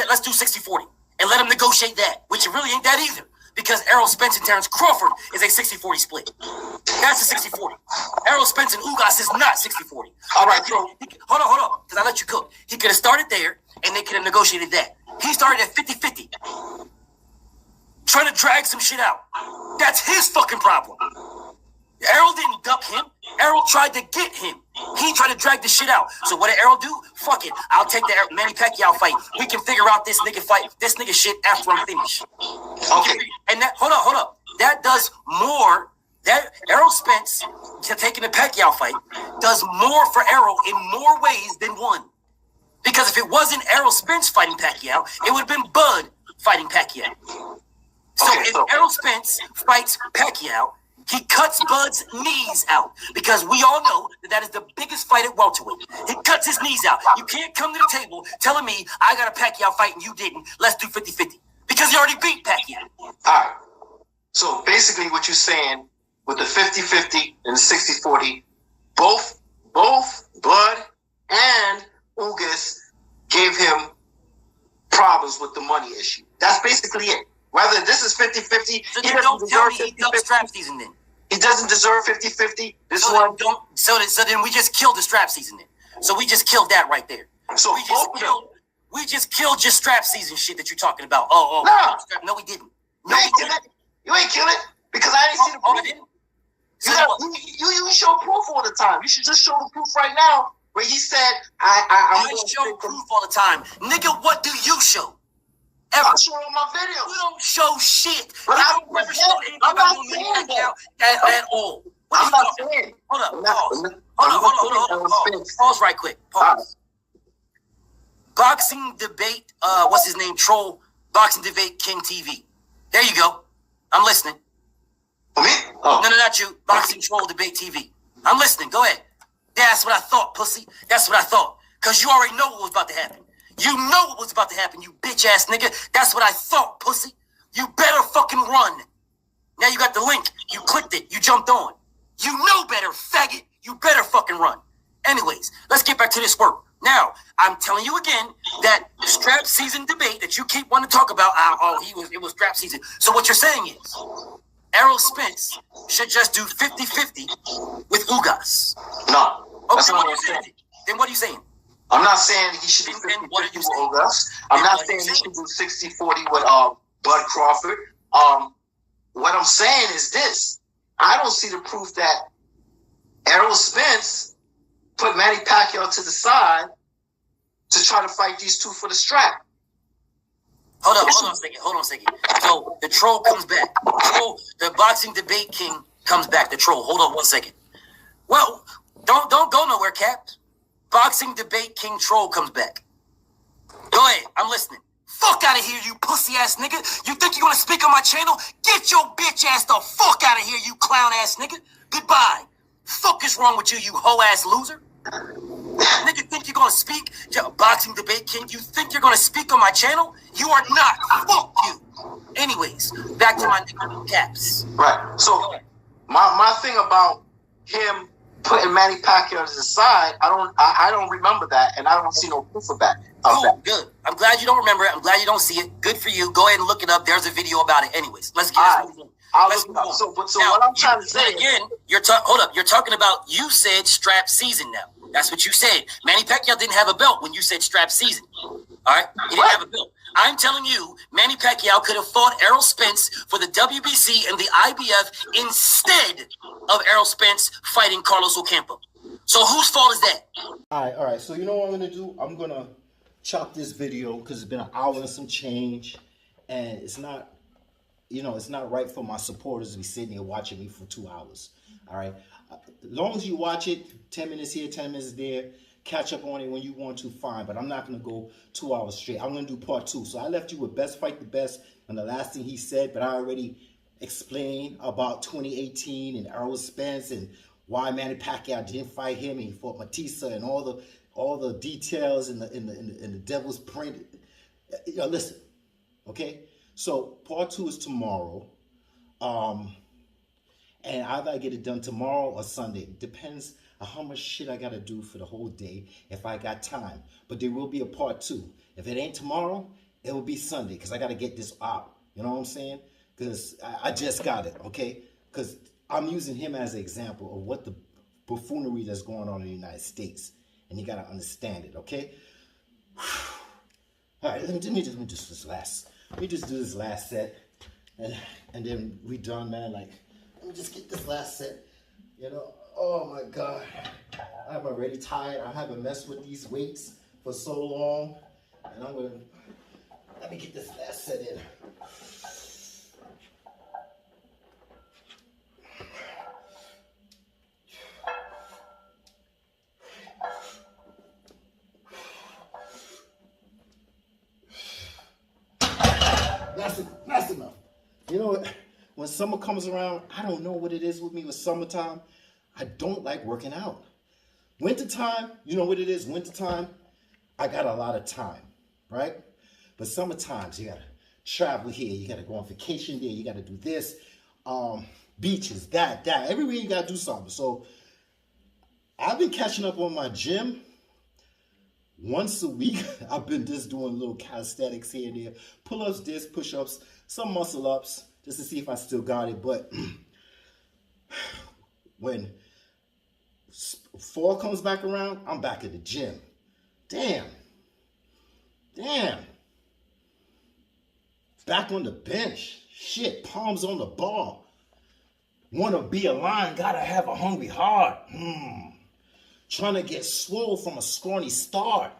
let's do 60-40 and let him negotiate that, which it really ain't that either. Because Errol Spence and Terrence Crawford is a 60-40 split. That's a 60-40. Errol Spence and Ugas is not 60-40. All right, bro. Hold on, because I let you cook. He could have started there, and they could have negotiated that. He started at 50-50. Trying to drag some shit out. That's his fucking problem. Errol didn't duck him. Errol tried to get him. He tried to drag the shit out. So what did Errol do? Fuck it. I'll take the Manny Pacquiao fight. We can figure out this nigga shit after I'm finished. Okay. And that, hold up. That does more. That Errol Spence taking the Pacquiao fight does more for Errol in more ways than one. Because if it wasn't Errol Spence fighting Pacquiao, it would have been Bud fighting Pacquiao. So if Errol Spence fights Pacquiao, he cuts Bud's knees out because we all know that is the biggest fight at welterweight. He cuts his knees out. You can't come to the table telling me I got a Pacquiao fight and you didn't. Let's do 50-50 because he already beat Pacquiao. All right. So basically what you're saying with the 50-50 and the 60-40, both Bud and Ugas gave him problems with the money issue. That's basically it. Whether this is 50-50, so then don't tell me he ducked strap season then. He doesn't deserve 50-50. So then we just killed the strap season then. So we just killed that right there. So we just killed just strap season shit that you're talking about. No, we didn't. No, we didn't. You ain't kill it because I didn't see the proof. You show proof all the time. You should just show the proof right now where he said, I show proof all the time. Nigga, what do you show? I'm showing my videos. You don't show shit. But I'm not saying that. At all. I'm not saying. Hold up. Pause right quick. Pause. Boxing debate. What's his name? Troll. Boxing debate King TV. There you go. I'm listening. Me? Oh. No, not you. Boxing Troll Debate TV. I'm listening. Go ahead. That's what I thought, pussy. That's what I thought. Because you already know what was about to happen. You know what was about to happen, you bitch-ass nigga. That's what I thought, pussy. You better fucking run. Now you got the link. You clicked it. You jumped on. You know better, faggot. You better fucking run. Anyways, let's get back to this work. Now, I'm telling you again that the strap season debate that you keep wanting to talk about, it was strap season. So what you're saying is, Errol Spence should just do 50-50 with Ugas. No. Okay, what are you saying? Then what are you saying? I'm not saying he should do 50-50 with Ugas. I'm not saying he should do 60-40 with Bud Crawford. What I'm saying is this. I don't see the proof that Errol Spence put Manny Pacquiao to the side to try to fight these two for the strap. Hold on a second. So the troll comes back. The boxing debate king comes back. The troll. Hold on 1 second. Well, don't go nowhere, Cap. Boxing debate king troll comes back. Go ahead. I'm listening. Fuck out of here, you pussy ass nigga. You think you're gonna speak on my channel? Get your bitch ass the fuck out of here, you clown ass nigga. Goodbye. Fuck is wrong with you, you hoe ass loser? Nigga think you're gonna speak? Boxing debate king, you think you're gonna speak on my channel? You are not. Fuck you. Anyways, back to my nigga Caps. Right. So my thing about him putting Manny Pacquiao to the side, I don't remember that, and I don't see no proof of that. Cool, good. I'm glad you don't remember it. I'm glad you don't see it. Good for you. Go ahead and look it up. There's a video about it. Anyways, let's move on. Let's move on. So now, what I'm trying to say again, hold up. You're talking about, you said strap season now. That's what you said. Manny Pacquiao didn't have a belt when you said strap season. All right? He didn't have a belt. I'm telling you, Manny Pacquiao could have fought Errol Spence for the WBC and the IBF instead of Errol Spence fighting Carlos Ocampo. So whose fault is that? All right. So you know what I'm gonna do? I'm gonna chop this video because it's been an hour and some change, and it's not, it's not right for my supporters to be sitting here watching me for 2 hours. All right. As long as you watch it, 10 minutes here, 10 minutes there, catch up on it when you want to, fine. But I'm not going to go 2 hours straight. I'm going to do part 2. So I left you with best fight the best and the last thing he said, but I already explained about 2018 and Errol Spence and why Manny Pacquiao didn't fight him and he fought Batista and all the details in the devil's print. Listen, okay? So part 2 is tomorrow. And either I get it done tomorrow or Sunday. Depends on how much shit I got to do for the whole day if I got time. But there will be a part 2. If it ain't tomorrow, it will be Sunday because I got to get this out. You know what I'm saying? Because I just got it, okay? Because I'm using him as an example of what the buffoonery that's going on in the United States. And you got to understand it, okay? All right, let me just do this last set. And then we done, man. Like, let me just get this last set. Oh my God. I'm already tired. I haven't messed with these weights for so long. And let me get this last set in. That's enough. You know what? When summer comes around, I don't know what it is with me with summertime. I don't like working out. Wintertime, you know what it is? Wintertime, I got a lot of time, right? But summertimes, you got to travel here. You got to go on vacation there. You got to do this. Beaches, that. Everywhere you got to do something. So I've been catching up on my gym. Once a week, I've been just doing little calisthenics here and there. Pull-ups, this, push-ups, some muscle-ups, just to see if I still got it. But when fall comes back around, I'm back at the gym. Damn. Back on the bench. Shit, palms on the bar. Wanna be a lion, gotta have a hungry heart. Trying to get swole from a scrawny start.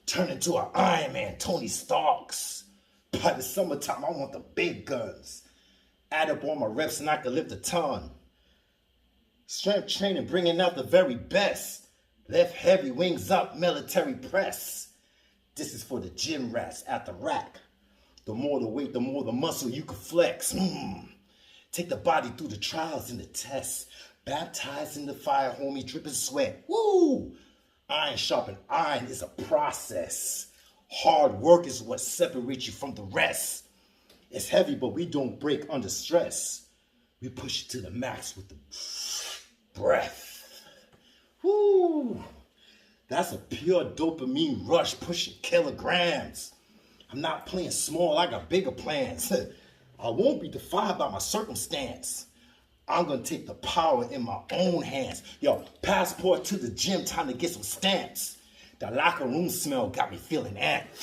Turn into an Iron Man, Tony Starks. By the summertime, I want the big guns. Add up all my reps and I can lift a ton. Strength training, bringing out the very best. Left heavy, wings up, military press. This is for the gym rats at the rack. The more the weight, the more the muscle you can flex. Take the body through the trials and the tests. Baptized in the fire, homie, dripping sweat. Woo! Iron sharpen iron is a process. Hard work is what separates you from the rest. It's heavy, but we don't break under stress. We push it to the max with the breath. Woo! That's a pure dopamine rush pushing kilograms. I'm not playing small, I got bigger plans. I won't be defined by my circumstance. I'm gonna take the power in my own hands. Yo, passport to the gym, time to get some stamps. The locker room smell got me feeling amped.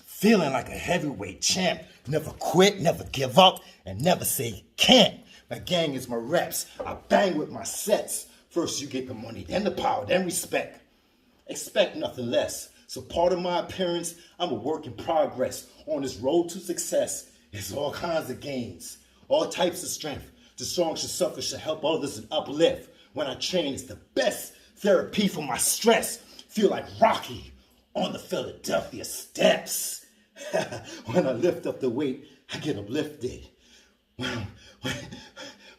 Feeling like a heavyweight champ. Never quit, never give up, and never say can't. My gang is my reps. I bang with my sets. First you get the money, then the power, then respect. Expect nothing less. So part of my appearance, I'm a work in progress. On this road to success, it's all kinds of gains, all types of strength. The strong should suffer, should help others and uplift. When I train, it's the best therapy for my stress. Feel like Rocky on the Philadelphia steps. When I lift up the weight, I get uplifted. When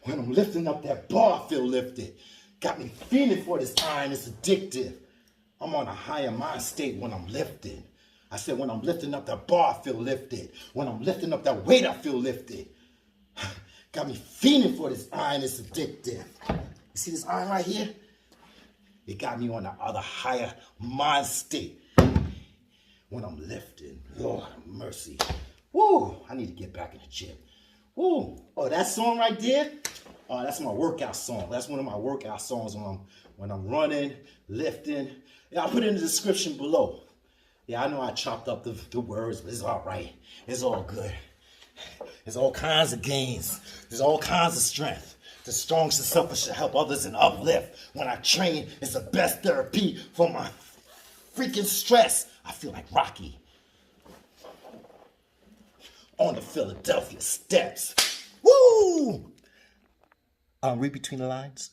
I'm lifting up that bar, I feel lifted. Got me feeling for this iron, it's addictive. I'm on a higher mind state when I'm lifting. I said when I'm lifting up that bar, I feel lifted. When I'm lifting up that weight, I feel lifted. Got me feeling for this iron, it's addictive. You see this iron right here? It got me on the other higher mind state. When I'm lifting, Lord mercy. Woo, I need to get back in the gym. Woo, oh, that song right there? That's my workout song. That's one of my workout songs when I'm running, lifting. Yeah, I'll put it in the description below. Yeah, I know I chopped up the words, but it's all right. It's all good. There's all kinds of gains. There's all kinds of strength. The strong should suffer should help others and uplift. When I train, it's the best therapy for my freaking stress. I feel like Rocky on the Philadelphia steps. Woo! Read between the lines.